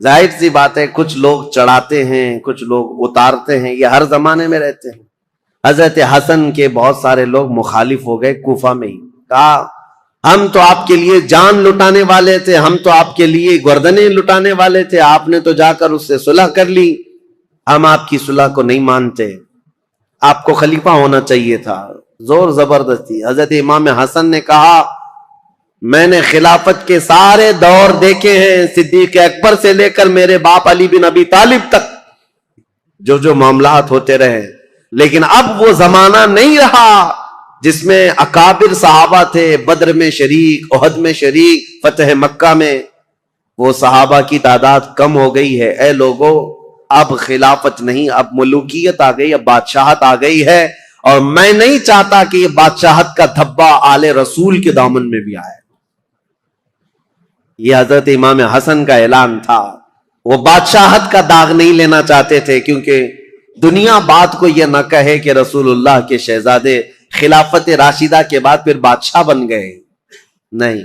ظاہر سی بات ہے، کچھ لوگ چڑھاتے ہیں، کچھ لوگ اتارتے ہیں، یہ ہر زمانے میں رہتے ہیں۔ حضرت حسن کے بہت سارے لوگ مخالف ہو گئے کوفہ میں ہی، کہا ہم تو آپ کے لیے جان لٹانے والے تھے، ہم تو آپ کے لیے گردنیں لٹانے والے تھے، آپ نے تو جا کر اس سے صلح کر لی، ہم آپ کی صلح کو نہیں مانتے، آپ کو خلیفہ ہونا چاہیے تھا۔ زور زبردستی حضرت امام حسن نے کہا میں نے خلافت کے سارے دور دیکھے ہیں، صدیق اکبر سے لے کر میرے باپ علی بن ابی طالب تک جو معاملات ہوتے رہے، لیکن اب وہ زمانہ نہیں رہا جس میں اکابر صحابہ تھے، بدر میں شریک، احد میں شریک، فتح مکہ میں۔ وہ صحابہ کی تعداد کم ہو گئی ہے۔ اے لوگوں، اب خلافت نہیں، اب ملوکیت آ گئی، اب بادشاہت آ گئی ہے، اور میں نہیں چاہتا کہ یہ بادشاہت کا دھبا آل رسول کے دامن میں بھی آئے۔ یہ حضرت امام حسن کا اعلان تھا۔ وہ بادشاہت کا داغ نہیں لینا چاہتے تھے، کیونکہ دنیا بات کو یہ نہ کہے کہ رسول اللہ کے شہزادے خلافت راشدہ کے بعد پھر بادشاہ بن گئے۔ نہیں،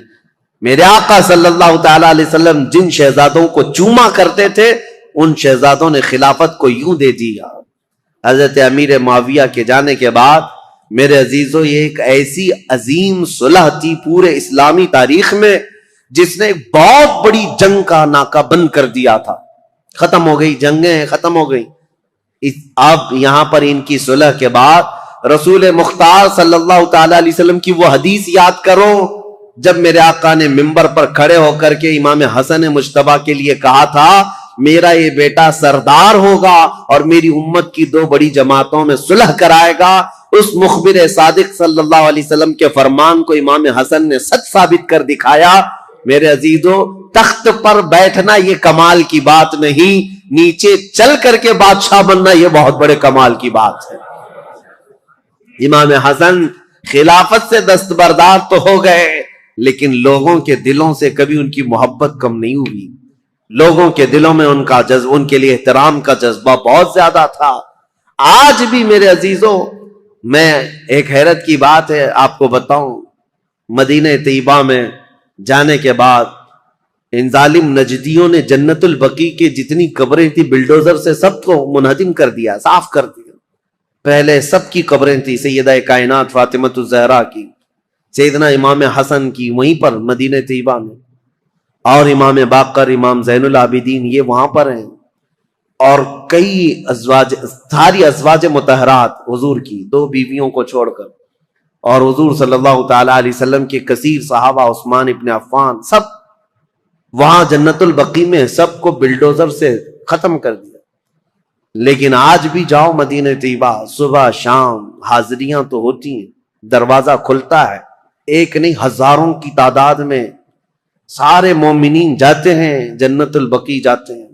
میرے آقا صلی اللہ تعالی علیہ وسلم جن شہزادوں کو چوما کرتے تھے، ان شہزادوں نے خلافت کو یوں دے دیا۔ حضرت امیر معاویہ کے جانے کے بعد میرے عزیزو یہ ایک ایسی عظیم صلح تھی پورے اسلامی تاریخ میں جس نے ایک بہت بڑی جنگ کا ناکہ بند کر دیا تھا. ختم ہو گئی، جنگیں ختم ہو گئی. اب یہاں پر ان کی صلح کے بعد رسول مختار صلی اللہ تعالی علیہ وسلم کی وہ حدیث یاد کرو جب میرے آقا نے منبر پر کھڑے ہو کر کے امام حسن مجتبیٰ کے لیے کہا تھا میرا یہ بیٹا سردار ہوگا اور میری امت کی دو بڑی جماعتوں میں صلح کرائے گا. اس مخبر صادق صلی اللہ علیہ وسلم کے فرمان کو امام حسن نے سچ ثابت کر دکھایا. میرے عزیزو تخت پر بیٹھنا یہ کمال کی بات نہیں، نیچے چل کر کے بادشاہ بننا یہ بہت بڑے کمال کی بات ہے. امام حسن خلافت سے دستبردار تو ہو گئے لیکن لوگوں کے دلوں سے کبھی ان کی محبت کم نہیں ہوئی. لوگوں کے دلوں میں ان کے لیے احترام کا جذبہ بہت زیادہ تھا. آج بھی میرے عزیزو میں ایک حیرت کی بات ہے آپ کو بتاؤں، مدینہ طیبہ میں جانے کے بعد ان ظالم نجدیوں نے جنت البقیع کے جتنی قبریں تھی بلڈوزر سے سب کو منہدم کر دیا، صاف کر دیا. پہلے سب کی قبریں تھی، سیدہ کائنات فاطمۃ الزہرا کی، سیدنا امام حسن کی وہیں پر مدینہ طیبہ میں، اور امام باقر، امام زین العابدین یہ وہاں پر ہیں، اور کئی ازواج، ساری ازواج مطہرات حضور کی 2 بیویوں کو چھوڑ کر، اور حضور صلی اللہ تعالی علیہ وسلم کے کثیر صحابہ، عثمان ابن عفان، سب وہاں جنت البقیع میں سب کو بلڈوزر سے ختم کر دیا. لیکن آج بھی جاؤ مدینہ طیبہ، صبح شام حاضریاں تو ہوتی ہیں، دروازہ کھلتا ہے، ایک نہیں ہزاروں کی تعداد میں سارے مومنین جاتے ہیں، جنت البقیع جاتے ہیں،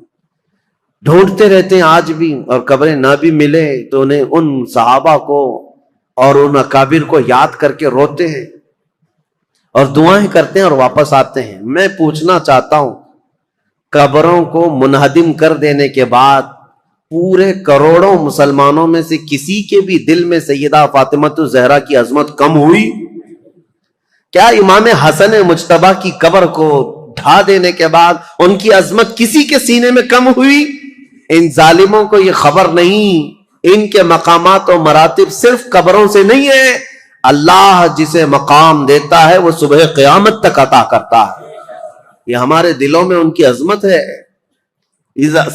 ڈھونڈتے رہتے ہیں آج بھی. اور قبریں نہ بھی ملے تو انہیں ان صحابہ کو اور ان اکابر کو یاد کر کے روتے ہیں اور دعائیں کرتے ہیں اور واپس آتے ہیں. میں پوچھنا چاہتا ہوں قبروں کو منہدم کر دینے کے بعد پورے کروڑوں مسلمانوں میں سے کسی کے بھی دل میں سیدہ فاطمۃ الزہرا کی عظمت کم ہوئی؟ کیا امام حسن مجتبیٰ کی قبر کو ڈھا دینے کے بعد ان کی عظمت کسی کے سینے میں کم ہوئی؟ ان ظالموں کو یہ خبر نہیں، ان کے مقامات و مراتب صرف قبروں سے نہیں ہے. اللہ جسے مقام دیتا ہے وہ صبح قیامت تک عطا کرتا ہے. یہ ہمارے دلوں میں ان کی عظمت ہے.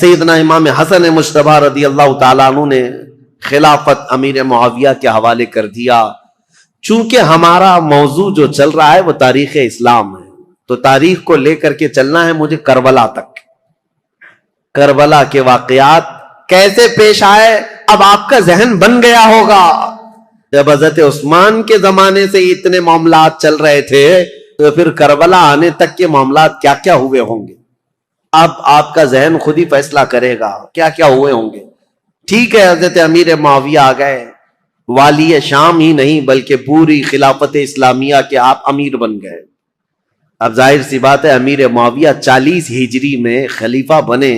سیدنا امام حسن مجتبیٰ رضی اللہ تعالیٰ عنہ نے خلافت امیر معاویہ کے حوالے کر دیا. چونکہ ہمارا موضوع جو چل رہا ہے وہ تاریخ اسلام ہے تو تاریخ کو لے کر کے چلنا ہے مجھے کربلا تک. کربلا کے واقعات کیسے پیش آئے اب آپ کا ذہن بن گیا ہوگا. جب حضرت عثمان کے زمانے سے اتنے معاملات چل رہے تھے تو پھر کربلا آنے تک کے معاملات کیا کیا ہوئے ہوں گے. اب آپ کا ذہن خود ہی فیصلہ کرے گا کیا کیا ہوئے ہوں گے. ٹھیک ہے حضرت امیر معاویہ آ گئے، والی شام ہی نہیں بلکہ پوری خلافت اسلامیہ کے آپ امیر بن گئے. اب ظاہر سی بات ہے امیر معاویہ 40 ہجری میں خلیفہ بنے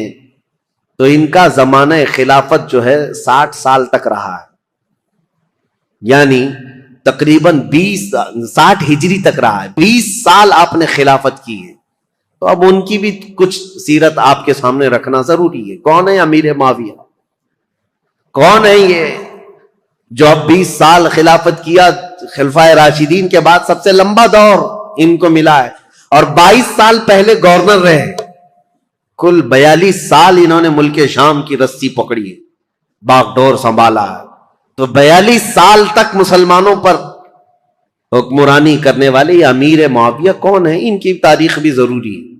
تو ان کا زمانہ خلافت جو ہے 60 سال تک رہا ہے، یعنی تقریباً 60 ہجری تک رہا ہے. 20 سال آپ نے خلافت کی ہے. تو اب ان کی بھی کچھ سیرت آپ کے سامنے رکھنا ضروری ہے. کون ہے امیر معاویہ؟ کون ہے یہ جو اب 20 سال خلافت کیا؟ خلفائے راشدین کے بعد سب سے لمبا دور ان کو ملا ہے اور 22 سال پہلے گورنر رہے. کل 42 سال انہوں نے ملک شام کی رسی پکڑی ہے، باغ ڈور سنبھالا ہے. تو 42 سال تک مسلمانوں پر حکمرانی کرنے والے یہ امیر معاویہ کون ہیں؟ ان کی تاریخ بھی ضروری ہے.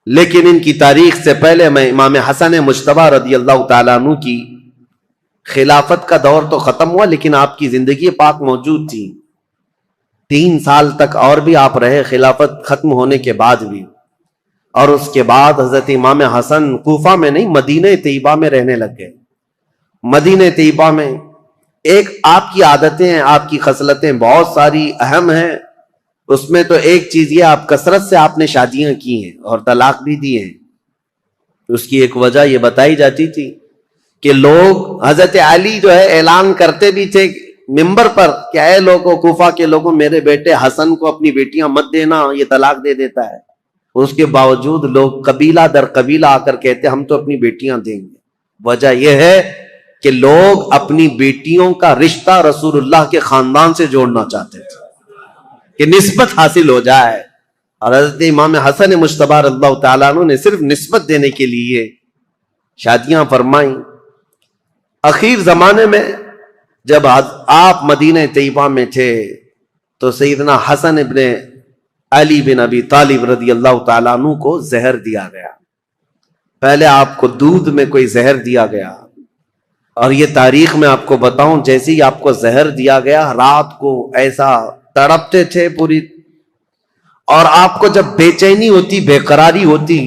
لیکن ان کی تاریخ سے پہلے میں امام حسن مجتبیٰ رضی اللہ تعالیٰ عنہ کی خلافت کا دور تو ختم ہوا لیکن آپ کی زندگی پاک موجود تھی. 3 سال تک اور بھی آپ رہے خلافت ختم ہونے کے بعد بھی. اور اس کے بعد حضرت امام حسن کوفہ میں نہیں مدینہ طیبہ میں رہنے لگ گئے. مدینہ طیبہ میں ایک آپ کی عادتیں ہیں، آپ کی خصلتیں بہت ساری اہم ہیں. اس میں تو ایک چیز یہ آپ کثرت سے آپ نے شادیاں کی ہیں اور طلاق بھی دی ہیں. اس کی ایک وجہ یہ بتائی جاتی تھی کہ لوگ حضرت علی جو ہے اعلان کرتے بھی تھے منبر پر کہ اے لوگوں کوفہ کے لوگوں میرے بیٹے حسن کو اپنی بیٹیاں مت دینا، یہ طلاق دے دیتا ہے. اس کے باوجود لوگ قبیلہ در قبیلہ آ کر کہتے ہم تو اپنی بیٹیاں دیں گے. وجہ یہ ہے کہ لوگ اپنی بیٹیوں کا رشتہ رسول اللہ کے خاندان سے جوڑنا چاہتے تھے کہ نسبت حاصل ہو جائے. اور حضرت امام حسن مجتبی رضی اللہ تعالیٰ عنہ نے صرف نسبت دینے کے لیے شادیاں فرمائیں. اخیر زمانے میں جب آپ مدینہ طیبہ میں تھے تو سیدنا حسن ابن علی بن ابی طالب رضی اللہ تعالیٰ عنہ کو زہر دیا گیا. پہلے آپ کو دودھ میں کوئی زہر دیا گیا، اور یہ تاریخ میں آپ کو بتاؤں، جیسے ہی آپ کو زہر دیا گیا رات کو ایسا تڑپتے تھے پوری، اور آپ کو جب بے چینی ہوتی، بے قراری ہوتی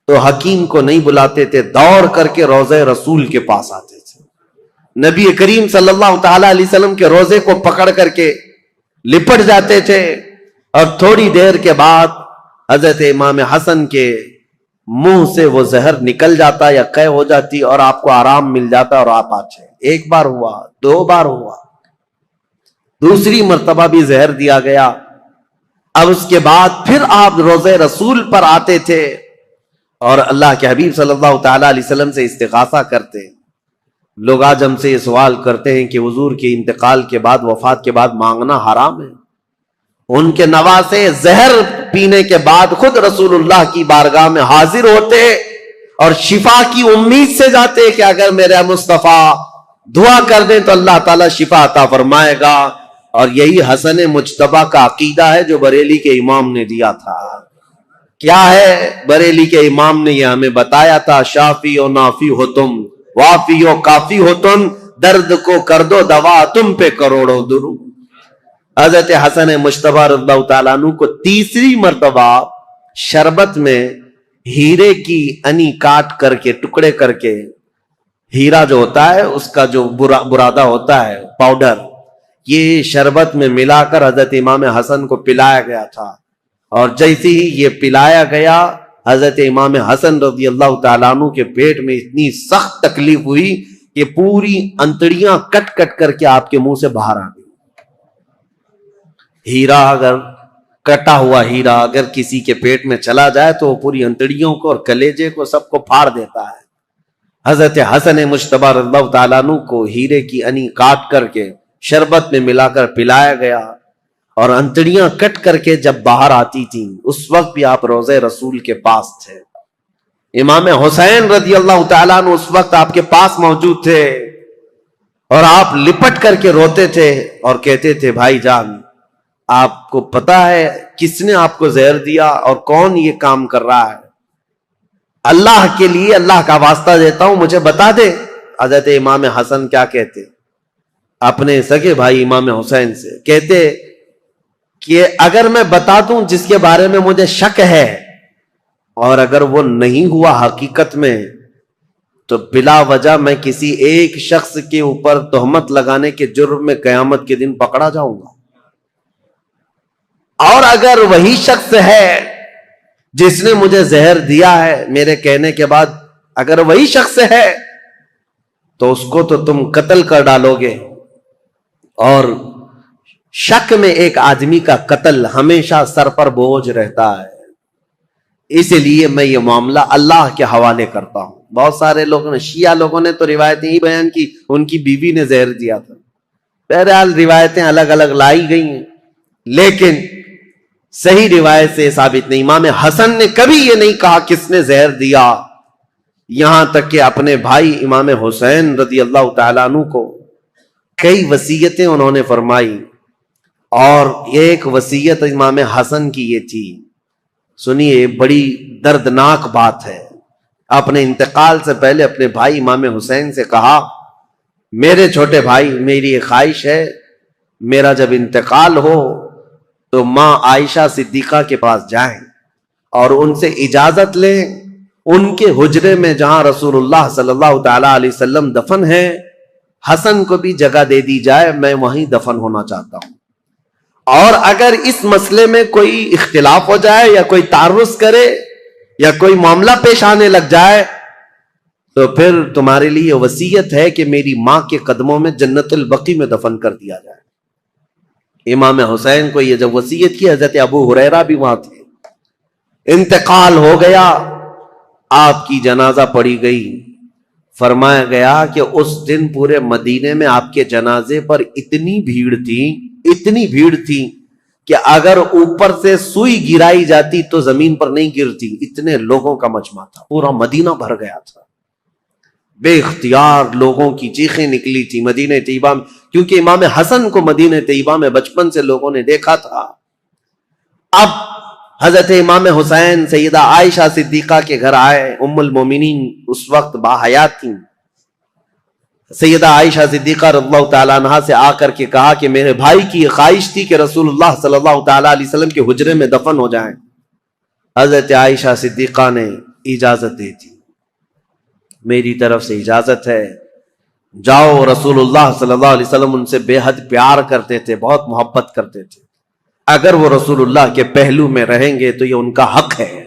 تو حکیم کو نہیں بلاتے تھے، دوڑ کر کے روضہ رسول کے پاس آتے تھے. نبی کریم صلی اللہ تعالی علیہ وسلم کے روضے کو پکڑ کر کے لپٹ جاتے تھے، اور تھوڑی دیر کے بعد حضرت امام حسن کے منہ سے وہ زہر نکل جاتا یا قے ہو جاتی، اور آپ کو آرام مل جاتا اور آپ آتے. ایک بار ہوا، 2 بار ہوا، دوسری مرتبہ بھی زہر دیا گیا. اب اس کے بعد پھر آپ روضہ رسول پر آتے تھے اور اللہ کے حبیب صلی اللہ تعالی علیہ وسلم سے استغاثہ کرتے. لوگ آج ہم سے یہ سوال کرتے ہیں کہ حضور کے انتقال کے بعد، وفات کے بعد مانگنا حرام ہے. ان کے نواسے زہر پینے کے بعد خود رسول اللہ کی بارگاہ میں حاضر ہوتے اور شفا کی امید سے جاتے کہ اگر میرے مصطفیٰ دعا کر دیں تو اللہ تعالیٰ شفا عطا فرمائے گا. اور یہی حسن مجتبی کا عقیدہ ہے جو بریلی کے امام نے دیا تھا. کیا ہے؟ بریلی کے امام نے یہ ہمیں بتایا تھا، شافی و نافی ہو تم، وافی و کافی ہو تم، درد کو کر دو دوا، تم پہ کروڑوں درود. حضرت حسن مجتبی رضی اللہ تعالیٰ عنہ کو تیسری مرتبہ شربت میں ہیرے کی انی کاٹ کر کے، ٹکڑے کر کے، ہیرا جو ہوتا ہے اس کا جو برادہ ہوتا ہے پاؤڈر، یہ شربت میں ملا کر حضرت امام حسن کو پلایا گیا تھا. اور جیسے ہی یہ پلایا گیا، حضرت امام حسن رضی اللہ تعالیٰ عنہ کے پیٹ میں اتنی سخت تکلیف ہوئی کہ پوری انتڑیاں کٹ کٹ کر کے آپ کے منہ سے باہر آ گئی. ہیرا اگر کٹا ہوا ہیرا اگر کسی کے پیٹ میں چلا جائے تو وہ پوری انتڑیوں کو اور کلیجے کو سب کو پھاڑ دیتا ہے. حضرت حسن مجتبی رضی اللہ تعالیٰ عنہ کو ہیرے کی انی کاٹ کر کے شربت میں ملا کر پلایا گیا، اور انتڑیاں کٹ کر کے جب باہر آتی تھیں اس وقت بھی آپ روضہ رسول کے پاس تھے. امام حسین رضی اللہ تعالیٰ عنہ اس وقت آپ کے پاس موجود تھے، اور آپ لپٹ کر کے روتے تھے اور کہتے تھے بھائی جان، آپ کو پتا ہے کس نے آپ کو زہر دیا اور کون یہ کام کر رہا ہے؟ اللہ کے لیے اللہ کا واسطہ دیتا ہوں، مجھے بتا دے. حضرت امام حسن کیا کہتے اپنے سگے بھائی امام حسین سے؟ کہتے کہ اگر میں بتا دوں جس کے بارے میں مجھے شک ہے، اور اگر وہ نہیں ہوا حقیقت میں، تو بلا وجہ میں کسی ایک شخص کے اوپر تہمت لگانے کے جرم میں قیامت کے دن پکڑا جاؤں گا. اور اگر وہی شخص ہے جس نے مجھے زہر دیا ہے میرے کہنے کے بعد، اگر وہی شخص ہے تو اس کو تو تم قتل کر ڈالو گے. اور شک میں ایک آدمی کا قتل ہمیشہ سر پر بوجھ رہتا ہے، اس لیے میں یہ معاملہ اللہ کے حوالے کرتا ہوں. بہت سارے لوگوں نے، شیعہ لوگوں نے تو روایتیں ہی بیان کی ان کی بیوی نے زہر دیا تھا. بہرحال روایتیں الگ الگ لائی گئی ہیں، لیکن صحیح روایت سے ثابت نہیں. امام حسن نے کبھی یہ نہیں کہا کس نے زہر دیا، یہاں تک کہ اپنے بھائی امام حسین رضی اللہ تعالیٰ عنہ کو کئی وصیتیں انہوں نے فرمائی، اور ایک وصیت امام حسن کی یہ تھی، سنیے بڑی دردناک بات ہے. اپنے انتقال سے پہلے اپنے بھائی امام حسین سے کہا، میرے چھوٹے بھائی، میری ایک خواہش ہے، میرا جب انتقال ہو تو ماں عائشہ صدیقہ کے پاس جائیں اور ان سے اجازت لیں، ان کے حجرے میں جہاں رسول اللہ صلی اللہ تعالی علیہ وسلم دفن ہے، حسن کو بھی جگہ دے دی جائے، میں وہیں دفن ہونا چاہتا ہوں. اور اگر اس مسئلے میں کوئی اختلاف ہو جائے یا کوئی تعرض کرے یا کوئی معاملہ پیش آنے لگ جائے تو پھر تمہارے لیے وصیت ہے کہ میری ماں کے قدموں میں جنت البقیع میں دفن کر دیا جائے. امام حسین کو یہ جب وصیت کی، حضرت ابو ہریرہ بھی وہاں تھے. انتقال ہو گیا، آپ کی جنازہ پڑھی گئی. فرمایا گیا کہ اس دن پورے مدینے میں آپ کے جنازے پر اتنی بھیڑ تھی کہ اگر اوپر سے سوئی گرائی جاتی تو زمین پر نہیں گرتی، اتنے لوگوں کا مجمع تھا، پورا مدینہ بھر گیا تھا، بے اختیار لوگوں کی چیخیں نکلی تھی مدینہ طیبہ میں، کیونکہ امام حسن کو مدینہ طیبہ میں بچپن سے لوگوں نے دیکھا تھا۔ اب حضرت امام حسین سیدہ عائشہ صدیقہ کے گھر آئے، ام المومنین اس وقت باحیات تھیں، سیدہ عائشہ صدیقہ رضی اللہ تعالیٰ عنہا سے آ کر کے کہا کہ میرے بھائی کی یہ خواہش تھی کہ رسول اللہ صلی اللہ تعالیٰ علیہ وسلم کے حجرے میں دفن ہو جائیں۔ حضرت عائشہ صدیقہ نے اجازت دے دی، میری طرف سے اجازت ہے، جاؤ۔ رسول اللہ صلی اللہ علیہ وسلم ان سے بے حد پیار کرتے تھے، بہت محبت کرتے تھے، اگر وہ رسول اللہ کے پہلو میں رہیں گے تو یہ ان کا حق ہے۔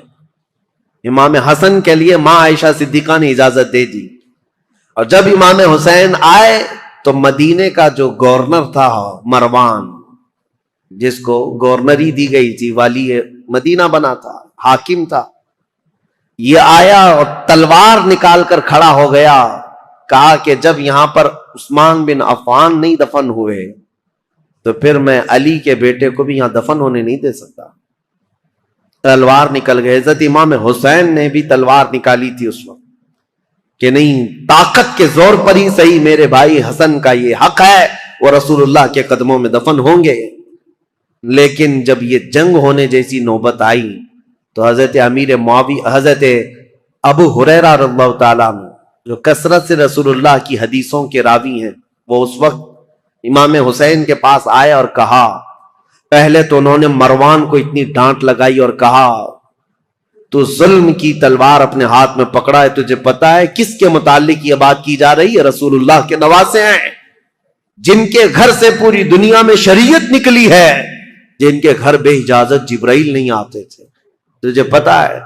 امام حسن کے لیے ماں عائشہ صدیقہ نے اجازت دے دی، اور جب امام حسین آئے تو مدینے کا جو گورنر تھا مروان، جس کو گورنری دی گئی تھی، والی مدینہ بنا تھا، حاکم تھا، یہ آیا اور تلوار نکال کر کھڑا ہو گیا، کہا کہ جب یہاں پر عثمان بن عفان نہیں دفن ہوئے تو پھر میں علی کے بیٹے کو بھی یہاں دفن ہونے نہیں دے سکتا۔ تلوار نکل گئے، حضرت امام حسین نے بھی تلوار نکالی تھی اس وقت کہ نہیں، طاقت کے زور پر ہی صحیح میرے بھائی حسن کا یہ حق ہے، وہ رسول اللہ کے قدموں میں دفن ہوں گے۔ لیکن جب یہ جنگ ہونے جیسی نوبت آئی تو حضرت امیر معاویہ، حضرت ابو ہریرہ رضی اللہ تعالیٰ عنہ جو کثرت سے رسول اللہ کی حدیثوں کے راوی ہیں، وہ اس وقت امام حسین کے پاس آئے اور کہا، پہلے تو انہوں نے مروان کو اتنی ڈانٹ لگائی اور کہا تو ظلم کی تلوار اپنے ہاتھ میں پکڑا ہے، تجھے پتا ہے کس کے متعلق یہ بات کی جا رہی ہے؟ رسول اللہ کے نواسے ہیں، جن کے گھر سے پوری دنیا میں شریعت نکلی ہے، جن کے گھر بے اجازت جبرائیل نہیں آتے تھے، تجھے پتا ہے۔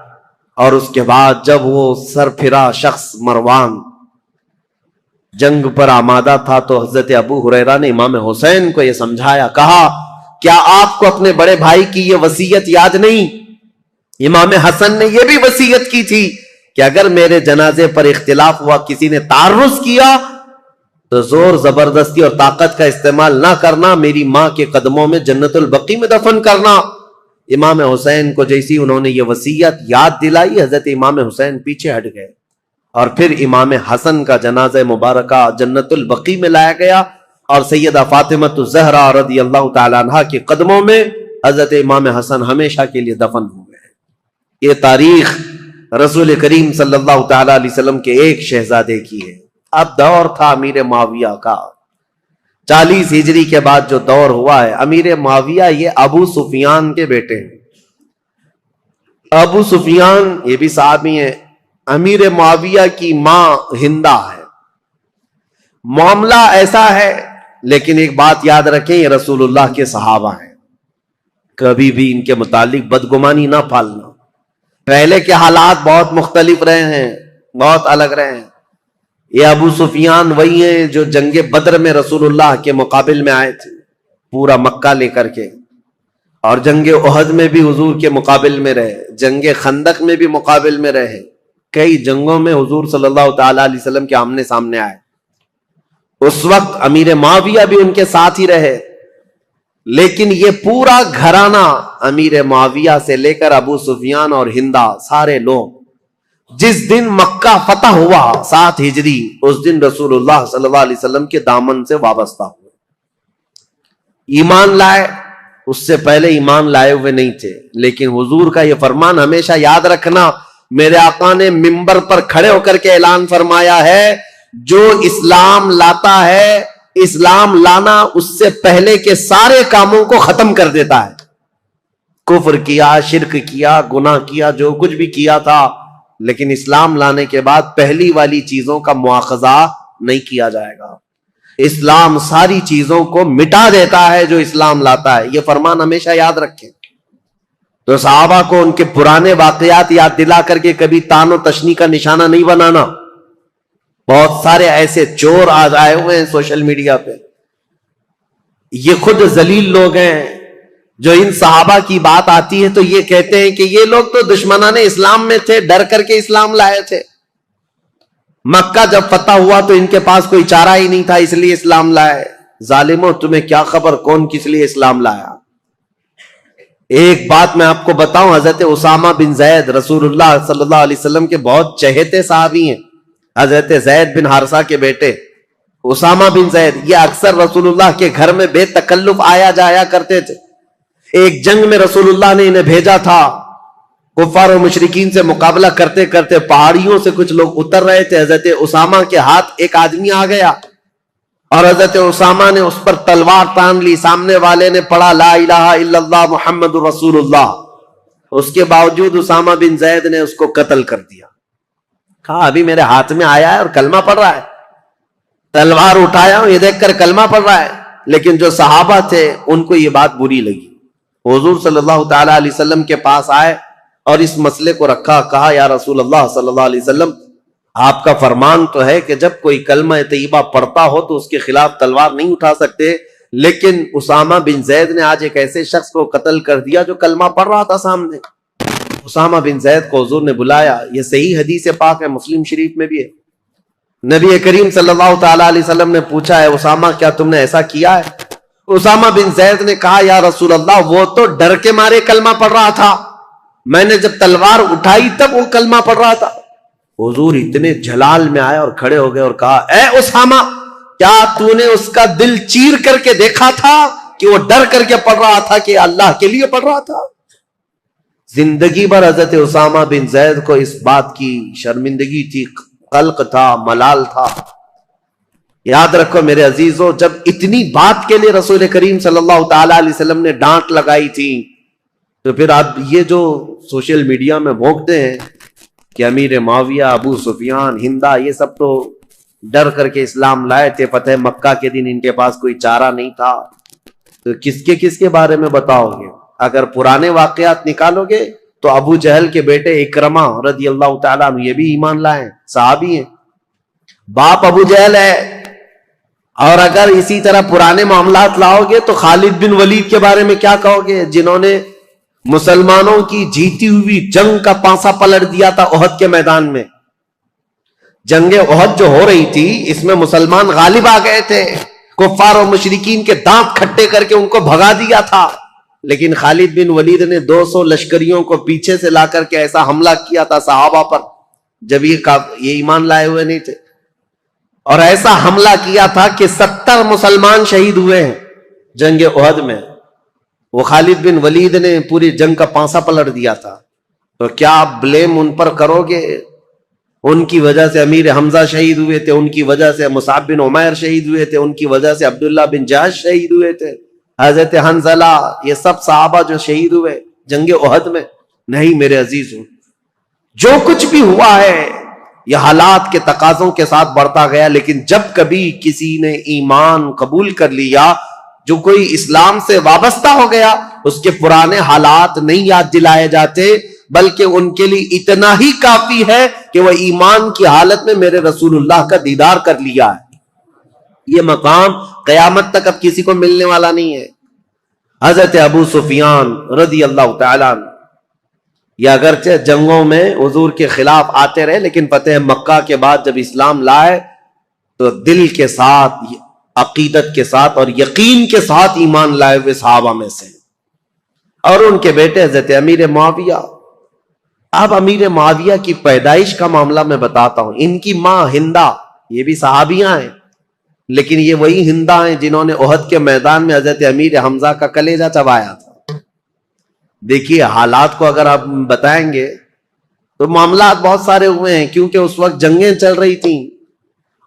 اور اس کے بعد جب وہ سر پھرا شخص مروان جنگ پر آمادہ تھا تو حضرت ابو ہریرہ نے امام حسین کو یہ سمجھایا، کہا کیا آپ کو اپنے بڑے بھائی کی یہ وصیت یاد نہیں؟ امام حسن نے یہ بھی وصیت کی تھی کہ اگر میرے جنازے پر اختلاف ہوا، کسی نے تعرض کیا تو زور زبردستی اور طاقت کا استعمال نہ کرنا، میری ماں کے قدموں میں جنت البقیع میں دفن کرنا۔ امام حسین کو جیسی انہوں نے یہ وصیت یاد دلائی، حضرت امام حسین پیچھے ہٹ گئے، اور پھر امام حسن کا جنازہ مبارکہ جنت البقیع میں لایا گیا، اور سیدہ فاطمہ الزہرا رضی اللہ تعالی عنہا کے قدموں میں حضرت امام حسن ہمیشہ کے لیے دفن ہو گئے۔ یہ تاریخ رسول کریم صلی اللہ تعالی علیہ وسلم کے ایک شہزادے کی ہے۔ اب دور تھا امیر معاویہ کا، 40 ہجری کے بعد جو دور ہوا ہے، امیر معاویہ یہ ابو سفیان کے بیٹے ہیں۔ ابو سفیان یہ بھی صحابی ہیں، امیر معاویہ کی ماں ہندہ ہے۔ معاملہ ایسا ہے، لیکن ایک بات یاد رکھیں، یہ رسول اللہ کے صحابہ ہیں، کبھی بھی ان کے متعلق بدگمانی نہ پالنا۔ پہلے کے حالات بہت مختلف رہے ہیں، بہت الگ رہے ہیں۔ یہ ابو سفیان وہی ہیں جو جنگ بدر میں رسول اللہ کے مقابل میں آئے تھے، پورا مکہ لے کر کے، اور جنگ احد میں بھی حضور کے مقابل میں رہے، جنگ خندق میں بھی مقابل میں رہے، کئی جنگوں میں حضور صلی اللہ تعالی علیہ وسلم کے آمنے سامنے آئے۔ اس وقت امیر معاویہ بھی ان کے ساتھ ہی رہے، لیکن یہ پورا گھرانہ امیر معاویہ سے لے کر ابو سفیان اور ہندہ سارے لوگ جس دن مکہ فتح ہوا 7 ہجری، اس دن رسول اللہ صلی اللہ علیہ وسلم کے دامن سے وابستہ ہوئے، ایمان لائے۔ اس سے پہلے ایمان لائے ہوئے نہیں تھے، لیکن حضور کا یہ فرمان ہمیشہ یاد رکھنا، میرے آقا نے منبر پر کھڑے ہو کر کے اعلان فرمایا ہے، جو اسلام لاتا ہے، اسلام لانا اس سے پہلے کے سارے کاموں کو ختم کر دیتا ہے۔ کفر کیا، شرک کیا، گناہ کیا، جو کچھ بھی کیا تھا، لیکن اسلام لانے کے بعد پہلی والی چیزوں کا مواخذہ نہیں کیا جائے گا۔ اسلام ساری چیزوں کو مٹا دیتا ہے جو اسلام لاتا ہے، یہ فرمان ہمیشہ یاد رکھیں۔ تو صحابہ کو ان کے پرانے واقعات یاد دلا کر کے کبھی تان و تشنی کا نشانہ نہیں بنانا۔ بہت سارے ایسے چور آج آئے ہوئے ہیں سوشل میڈیا پہ، یہ خود ذلیل لوگ ہیں، جو ان صحابہ کی بات آتی ہے تو یہ کہتے ہیں کہ یہ لوگ تو دشمنان اسلام میں تھے، ڈر کر کے اسلام لائے تھے۔ مکہ جب فتح ہوا تو ان کے پاس کوئی چارہ ہی نہیں تھا، اس لیے اسلام لائے۔ ظالموں تمہیں کیا خبر کون کس لیے اسلام لایا؟ ایک بات میں آپ کو بتاؤں، حضرت اسامہ بن زید رسول اللہ صلی اللہ علیہ وسلم کے بہت چہیتے صحابی ہیں۔ حضرت زید بن حارثہ کے بیٹے اسامہ بن زید، یہ اکثر رسول اللہ کے گھر میں بے تکلف آیا جایا کرتے تھے۔ ایک جنگ میں رسول اللہ نے انہیں بھیجا تھا، کفار و مشرکین سے مقابلہ کرتے کرتے پہاڑیوں سے کچھ لوگ اتر رہے تھے، حضرت اسامہ کے ہاتھ ایک آدمی آ گیا اور حضرت اسامہ نے اس پر تلوار تان لی، سامنے والے نے پڑھا لا الہ الا اللہ محمد رسول اللہ، اس کے باوجود اسامہ بن زید نے اس کو قتل کر دیا۔ کہا ابھی میرے ہاتھ میں آیا ہے اور کلمہ پڑھ رہا ہے، تلوار اٹھایا ہوں یہ دیکھ کر کلمہ پڑھ رہا ہے۔ لیکن جو صحابہ تھے ان کو یہ بات بری لگی، حضور صلی اللہ تعالی علیہ وسلم کے پاس آئے اور اس مسئلے کو رکھا، کہا یا رسول اللہ صلی اللہ علیہ وسلم، آپ کا فرمان تو ہے کہ جب کوئی کلمہ طیبہ پڑھتا ہو تو اس کے خلاف تلوار نہیں اٹھا سکتے، لیکن اسامہ بن زید نے آج ایک ایسے شخص کو قتل کر دیا جو کلمہ پڑھ رہا تھا سامنے۔ اسامہ بن زید کو حضور نے بلایا، یہ صحیح حدیث پاک ہے، مسلم شریف میں بھی ہے۔ نبی کریم صلی اللہ تعالی علیہ وسلم نے پوچھا ہے اسامہ کیا تم نے ایسا کیا ہے؟ اسامہ بن زید نے کہا یا رسول اللہ وہ تو ڈر کے مارے کلمہ پڑھ رہا تھا، میں نے جب تلوار اٹھائی تب وہ کلمہ پڑھ رہا تھا۔ حضور اتنے جلال میں آئے اور کھڑے ہو گئے اور کہا اے اسامہ کیا تو نے اس کا دل چیر کر کے دیکھا تھا کہ وہ ڈر کر کے پڑھ رہا تھا کہ اللہ کے لیے پڑھ رہا تھا؟ زندگی بھر حضرت اسامہ بن زید کو اس بات کی شرمندگی تھی، قلق تھا، ملال تھا۔ یاد رکھو میرے عزیزوں، جب اتنی بات کے لیے رسول کریم صلی اللہ تعالی علیہ وسلم نے ڈانٹ لگائی تھی تو پھر آپ یہ جو سوشل میڈیا میں بھونکتے ہیں کہ امیر معاویہ، ابو سفیان، ہندا، یہ سب تو ڈر کر کے اسلام لائے تھے، فتح مکہ کے دن ان کے پاس کوئی چارہ نہیں تھا، تو کس کے بارے میں بتاؤ گے؟ اگر پرانے واقعات نکالو گے تو ابو جہل کے بیٹے اکرمہ رضی اللہ تعالیٰ عنہ یہ بھی ایمان لائے، صحابی ہیں، باپ ابو جہل ہے۔ اور اگر اسی طرح پرانے معاملات لاؤ گے تو خالد بن ولید کے بارے میں کیا کہو گے، جنہوں نے مسلمانوں کی جیتی ہوئی جنگ کا پانسا پلٹ دیا تھا احد کے میدان میں۔ جنگ احد جو ہو رہی تھی اس میں مسلمان غالب آ گئے تھے، کفار و مشرکین کے دانت کھٹے کر کے ان کو بھگا دیا تھا، لیکن خالد بن ولید نے 200 لشکریوں کو پیچھے سے لا کر کے ایسا حملہ کیا تھا صحابہ پر جب یہ ایمان لائے ہوئے نہیں تھے، اور ایسا حملہ کیا تھا کہ 70 مسلمان شہید ہوئے ہیں جنگ احد میں۔ وہ خالد بن ولید نے پوری جنگ کا پانسا پلٹ دیا تھا، تو کیا آپ بلیم ان پر کرو گے؟ ان کی وجہ سے امیر حمزہ شہید ہوئے تھے، ان کی وجہ سے مصعب بن عمیر شہید ہوئے تھے، ان کی وجہ سے عبداللہ بن جہش شہید ہوئے تھے، حضرت حنظلہ، یہ سب صحابہ جو شہید ہوئے جنگ احد میں۔ نہیں میرے عزیزوں، جو کچھ بھی ہوا ہے یہ حالات کے تقاضوں کے ساتھ بڑھتا گیا، لیکن جب کبھی کسی نے ایمان قبول کر لیا، جو کوئی اسلام سے وابستہ ہو گیا، اس کے پرانے حالات نہیں یاد دلائے جاتے، بلکہ ان کے لیے اتنا ہی کافی ہے کہ وہ ایمان کی حالت میں میرے رسول اللہ کا دیدار کر لیا ہے۔ یہ مقام قیامت تک اب کسی کو ملنے والا نہیں ہے۔ حضرت ابو سفیان رضی اللہ تعالیٰ عنہ یہ اگرچہ جنگوں میں حضور کے خلاف آتے رہے، لیکن فتح مکہ کے بعد جب اسلام لائے تو دل کے ساتھ، عقیدت کے ساتھ اور یقین کے ساتھ ایمان لائے ہوئے صحابہ میں سے، اور ان کے بیٹے حضرت امیر معاویہ۔ اب امیر معاویہ کی پیدائش کا معاملہ میں بتاتا ہوں۔ ان کی ماں ہندا، یہ بھی صحابیاں ہیں، لیکن یہ وہی ہندا ہیں جنہوں نے احد کے میدان میں حضرت امیر حمزہ کا کلیجہ چبایا تھا۔ دیکھیے حالات کو اگر آپ بتائیں گے تو معاملات بہت سارے ہوئے ہیں، کیونکہ اس وقت جنگیں چل رہی تھیں،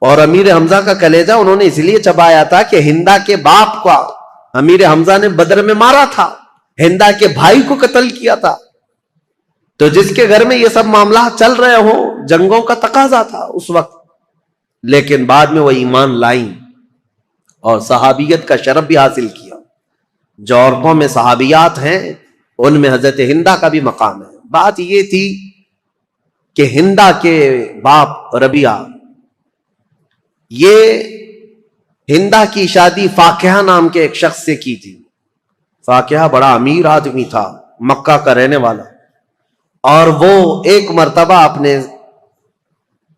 اور امیر حمزہ کا کلیجہ انہوں نے اس لیے چبایا تھا کہ ہندا کے باپ کو امیر حمزہ نے بدر میں مارا تھا، ہندا کے بھائی کو قتل کیا تھا، تو جس کے گھر میں یہ سب معاملات چل رہے ہوں، جنگوں کا تقاضا تھا اس وقت، لیکن بعد میں وہ ایمان لائیں اور صحابیت کا شرف بھی حاصل کیا۔ جو عورتوں میں صحابیات ہیں ان میں حضرت ہندا کا بھی مقام ہے۔ بات یہ تھی کہ ہندا کے باپ ربیعہ، یہ ہندا کی شادی فاقیہ نام کے ایک شخص سے کی تھی۔ فاقیہ بڑا امیر آدمی تھا، مکہ کا رہنے والا، اور وہ ایک مرتبہ اپنے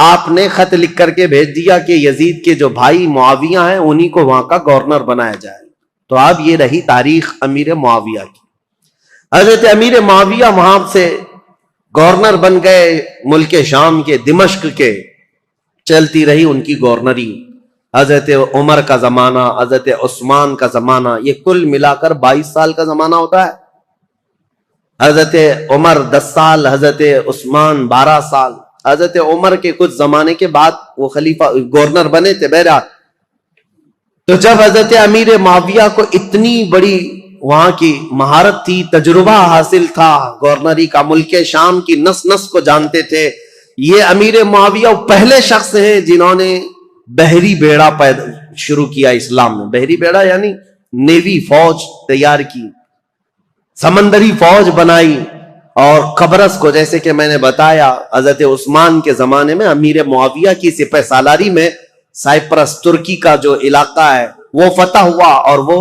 آپ نے خط لکھ کر کے بھیج دیا کہ یزید کے جو بھائی معاویہ ہیں انہی کو وہاں کا گورنر بنایا جائے. تو اب یہ رہی تاریخ امیر معاویہ کی. حضرت امیر معاویہ وہاں سے گورنر بن گئے ملک شام کے، دمشق کے. چلتی رہی ان کی گورنری. حضرت عمر کا زمانہ، حضرت عثمان کا زمانہ، یہ کل ملا کر 22 سال کا زمانہ ہوتا ہے. حضرت عمر 10 سال، حضرت عثمان 12 سال. حضرت عمر کے کچھ زمانے کے بعد وہ خلیفہ گورنر بنے تھے. بہرحال تو جب حضرت امیر معاویہ کو اتنی بڑی وہاں کی مہارت تھی، تجربہ حاصل تھا گورنری کا، ملک شام کی نس نس کو جانتے تھے. یہ امیر معاویہ پہلے شخص ہیں جنہوں نے بحری بیڑا شروع کیا اسلام میں. بحری بیڑا یعنی نیوی، فوج تیار کی، سمندری فوج بنائی. اور قبرص کو، جیسے کہ میں نے بتایا، حضرت عثمان کے زمانے میں امیر معاویہ کی سپہ سالاری میں سائپرس، ترکی کا جو علاقہ ہے وہ فتح ہوا، اور وہ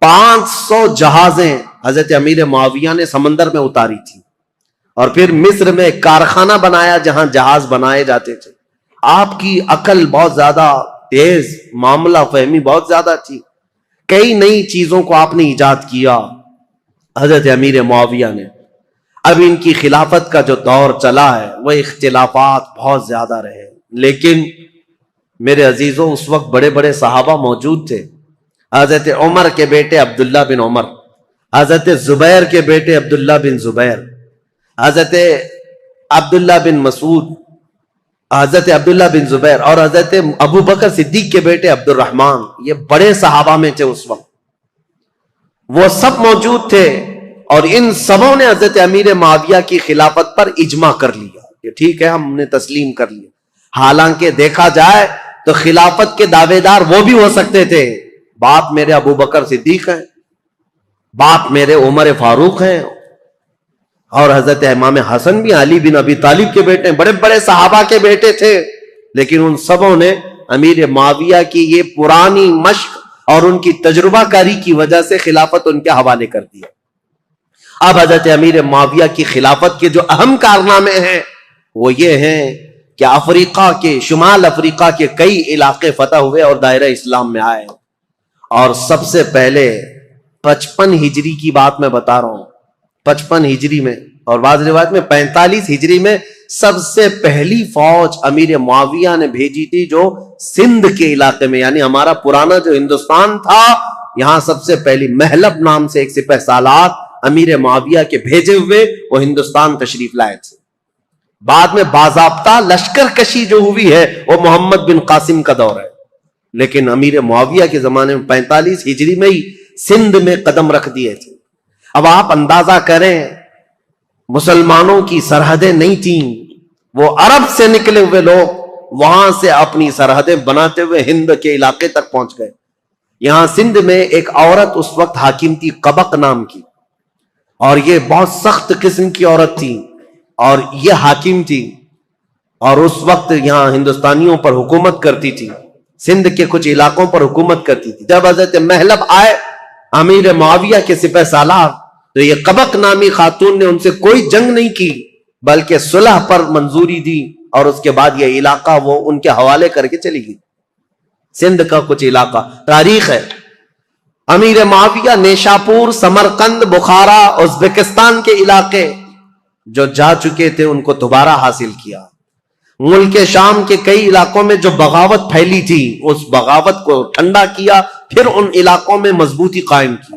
500 جہازیں حضرت امیر معاویہ نے سمندر میں اتاری تھی. اور پھر مصر میں ایک کارخانہ بنایا جہاں جہاز بنائے جاتے تھے. آپ کی عقل بہت زیادہ تیز، معاملہ فہمی بہت زیادہ تھی. کئی نئی چیزوں کو آپ نے ایجاد کیا حضرت امیر معاویہ نے. اب ان کی خلافت کا جو دور چلا ہے وہ اختلافات بہت زیادہ رہے، لیکن میرے عزیزوں اس وقت بڑے بڑے صحابہ موجود تھے. حضرت عمر کے بیٹے عبداللہ بن عمر، حضرت زبیر کے بیٹے عبداللہ بن زبیر، حضرت عبداللہ بن مسعود، حضرت عبداللہ بن زبیر، اور حضرت ابو بکر صدیق کے بیٹے عبد الرحمن. یہ بڑے صحابہ میں تھے اس وقت، وہ سب موجود تھے. اور ان سبوں نے حضرت امیر معاویہ کی خلافت پر اجماع کر لیا کہ ٹھیک ہے، ہم نے تسلیم کر لیا. حالانکہ دیکھا جائے تو خلافت کے دعوے دار وہ بھی ہو سکتے تھے. باپ میرے ابو بکر صدیق ہیں، باپ میرے عمر فاروق ہیں، اور حضرت امام حسن بھی علی بن ابی طالب کے بیٹے ہیں، بڑے بڑے صحابہ کے بیٹے تھے. لیکن ان سبوں نے امیر معاویہ کی یہ پرانی مشق اور ان کی تجربہ کاری کی وجہ سے خلافت ان کے حوالے کر دیا. اب حضرت امیر معاویہ کی خلافت کے جو اہم کارنامے ہیں وہ یہ ہیں کہ افریقہ کے، شمال افریقہ کے کئی علاقے فتح ہوئے اور دائرہ اسلام میں آئے. اور سب سے پہلے 55 ہجری کی بات میں بتا رہا ہوں، 55 ہجری میں، اور بعض روایت میں 45 ہجری میں سب سے پہلی فوج امیر معاویہ نے بھیجی تھی جو سندھ کے علاقے میں، یعنی ہمارا پرانا جو ہندوستان تھا، یہاں سب سے پہلی محلب نام سے ایک سپہ سالار امیر معاویہ کے بھیجے ہوئے وہ ہندوستان تشریف لائے تھے. بعد میں باضابطہ لشکر کشی جو ہوئی ہے وہ محمد بن قاسم کا دور ہے، لیکن امیر معاویہ کے زمانے میں 45 ہجری میں ہی سندھ میں قدم رکھ دیے تھے. اب آپ اندازہ کریں، مسلمانوں کی سرحدیں نہیں تھیں، وہ عرب سے نکلے ہوئے لوگ وہاں سے اپنی سرحدیں بناتے ہوئے ہند کے علاقے تک پہنچ گئے. یہاں سندھ میں ایک عورت اس وقت حاکم تھی، قبق نام کی، اور یہ بہت سخت قسم کی عورت تھی، اور یہ حاکم تھی، اور اس وقت یہاں ہندوستانیوں پر حکومت کرتی تھی، سندھ کے کچھ علاقوں پر حکومت کرتی تھی. جب حضرت محلب آئے امیر معاویہ کے سپہ سالار، تو یہ قبق نامی خاتون نے ان سے کوئی جنگ نہیں کی بلکہ صلح پر منظوری دی، اور اس کے بعد یہ علاقہ وہ ان کے حوالے کر کے چلی گئی. سندھ کا کچھ علاقہ تاریخ ہے. امیر معاویہ نیشاپور، سمرقند، بخارا، ازبکستان کے علاقے جو جا چکے تھے ان کو دوبارہ حاصل کیا. ملک شام کے کئی علاقوں میں جو بغاوت پھیلی تھی اس بغاوت کو ٹھنڈا کیا، پھر ان علاقوں میں مضبوطی قائم کی.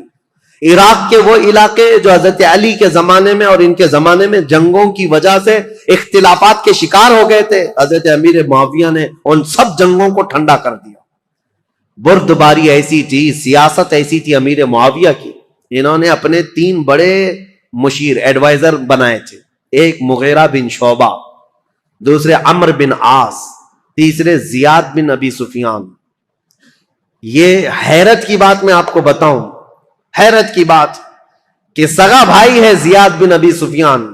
عراق کے وہ علاقے جو حضرت علی کے زمانے میں اور ان کے زمانے میں جنگوں کی وجہ سے اختلافات کے شکار ہو گئے تھے، حضرت امیر معاویہ نے ان سب جنگوں کو ٹھنڈا کر دیا. بردباری ایسی تھی، سیاست ایسی تھی امیر معاویہ کی، انہوں نے اپنے 3 بڑے مشیر ایڈوائزر بنائے تھے. ایک مغیرہ بن شعبہ، دوسرے عمرو بن عاص، تیسرے زیاد بن ابی سفیان. یہ حیرت کی بات میں آپ کو بتاؤں، حیرت کی بات کہ سگا بھائی ہے زیاد بن ابی سفیان،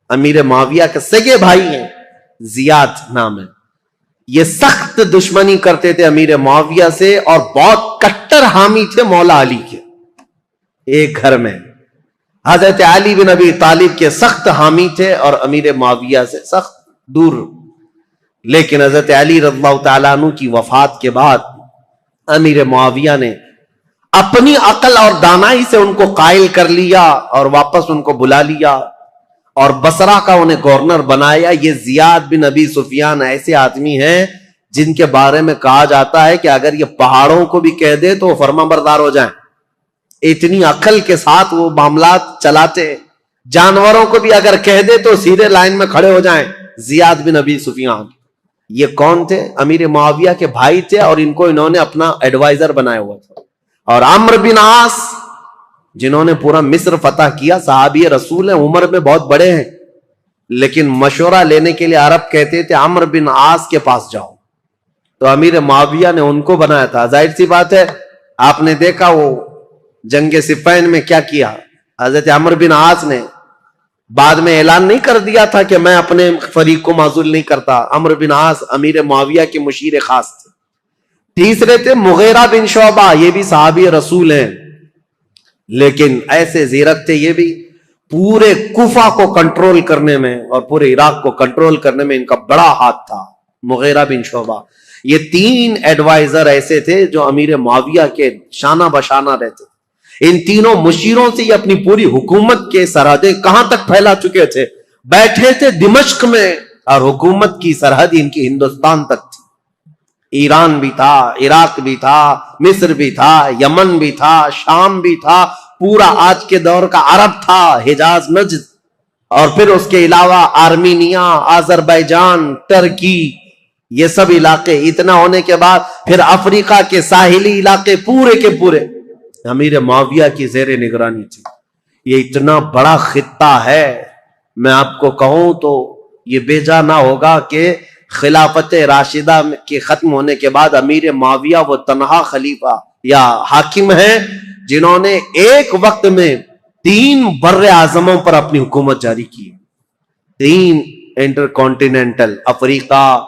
امیر معاویہ کے سگے بھائی ہیں، زیاد نام ہے. یہ سخت دشمنی کرتے تھے امیر معاویہ سے اور بہت کٹر حامی تھے مولا علی کے. ایک گھر میں حضرت علی بن ابی طالب کے سخت حامی تھے اور امیر معاویہ سے سخت دور. لیکن حضرت علی رضی اللہ تعالیٰ عنہ کی وفات کے بعد امیر معاویہ نے اپنی عقل اور دانائی سے ان کو قائل کر لیا اور واپس ان کو بلا لیا اور بصرہ کا انہیں گورنر بنایا. یہ زیاد بن ابی سفیان ایسے آدمی ہیں جن کے بارے میں کہا جاتا ہے کہ اگر یہ پہاڑوں کو بھی کہہ دے تو وہ فرما بردار ہو جائیں. اتنی عقل کے ساتھ وہ معاملات چلاتے. جانوروں کو بھی اگر کہہ دے تو سیدھے لائن میں کھڑے ہو جائیں. زیاد بن ابی سفیان یہ کون تھے؟ امیر معاویہ کے بھائی تھے اور ان کو انہوں نے اپنا ایڈوائزر بنایا ہوا تھا. اور عمرو بن عاص جنہوں نے پورا مصر فتح کیا، صحابی رسول ہیں، عمر میں بہت بڑے ہیں، لیکن مشورہ لینے کے لیے عرب کہتے تھے عمرو بن عاص کے پاس جاؤ. تو امیر معاویہ نے ان کو بنایا تھا. ظاہر سی بات ہے آپ نے دیکھا وہ جنگ صفین میں کیا کیا. حضرت عمرو بن عاص نے بعد میں اعلان نہیں کر دیا تھا کہ میں اپنے فریق کو معزول نہیں کرتا. عمرو بن عاص امیر معاویہ کے مشیر خاص تھے. تیسرے تھے مغیرہ بن شعبہ، یہ بھی صحابی رسول ہیں لیکن ایسے زیرک تھے. یہ بھی پورے کوفہ کو کنٹرول کرنے میں اور پورے عراق کو کنٹرول کرنے میں ان کا بڑا ہاتھ تھا. مغیرہ بن شعبہ، یہ تین ایڈوائزر ایسے تھے جو امیر معاویہ کے شانہ بشانہ رہتے. ان تینوں مشیروں سے یہ اپنی پوری حکومت کے سرحدیں کہاں تک پھیلا چکے تھے. بیٹھے تھے دمشق میں اور حکومت کی سرحد ان کی ہندوستان تک تھی. ایران بھی تھا، عراق بھی تھا، مصر بھی تھا، یمن بھی تھا، شام بھی تھا، پورا آج کے دور کا عرب تھا، حجاز، نجد، اور پھر اس کے علاوہ آرمینیا، آذربائیجان، ترکی، یہ سب علاقے. اتنا ہونے کے بعد پھر افریقہ کے ساحلی علاقے پورے کے پورے امیر معاویہ کی زیر نگرانی تھی. یہ اتنا بڑا خطہ ہے، میں آپ کو کہوں تو یہ بے جا نہ ہوگا کہ خلافت راشدہ کے ختم ہونے کے بعد امیر معاویہ وہ تنہا خلیفہ یا حاکم ہیں جنہوں نے ایک وقت میں 3 بر اعظموں پر اپنی حکومت جاری کی. 3 انٹر کانٹیننٹل، افریقہ،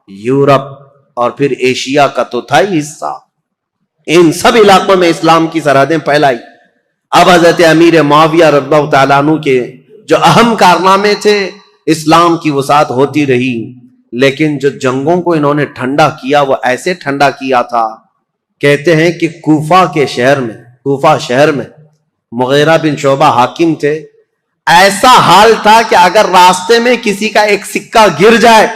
یورپ اور پھر ایشیا کا تو تھا ہی حصہ. ان سب علاقوں میں اسلام کی سرحدیں پھیلائی. اب حضرت امیر معاویہ رضی اللہ تعالیٰ عنہ کے جو اہم کارنامے تھے، اسلام کی وسعت ہوتی رہی، لیکن جو جنگوں کو انہوں نے ٹھنڈا کیا وہ ایسے ٹھنڈا کیا تھا. کہتے ہیں کہ کوفہ شہر میں مغیرہ بن شعبہ حاکم تھے. ایسا حال تھا کہ اگر راستے میں کسی کا ایک سکہ گر جائے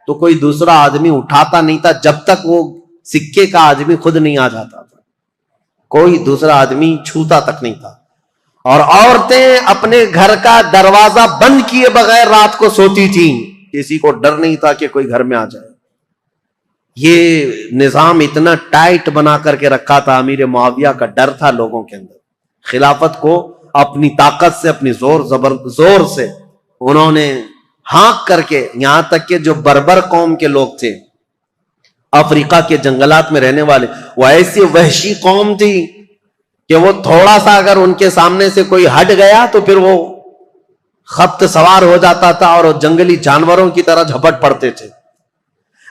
تو کوئی دوسرا آدمی اٹھاتا نہیں تھا جب تک وہ سکے کا آدمی خود نہیں آ جاتا تھا. کوئی دوسرا آدمی چھوتا تک نہیں تھا. اور عورتیں اپنے گھر کا دروازہ بند کیے بغیر رات کو سوتی تھیں. کسی کو ڈر نہیں تھا کہ کوئی گھر میں آ جائے. یہ نظام اتنا ٹائٹ بنا کر کے رکھا تھا. امیر معاویہ کا ڈر تھا لوگوں کے اندر. خلافت کو اپنی طاقت سے، اپنی زور سے انہوں نے ہانک کر کے، یہاں تک کہ جو بربر قوم کے لوگ تھے افریقہ کے جنگلات میں رہنے والے، وہ ایسی وحشی قوم تھی کہ وہ تھوڑا سا اگر ان کے سامنے سے کوئی ہٹ گیا تو پھر وہ خبط سوار ہو جاتا تھا اور جنگلی جانوروں کی طرح جھپٹ پڑتے تھے.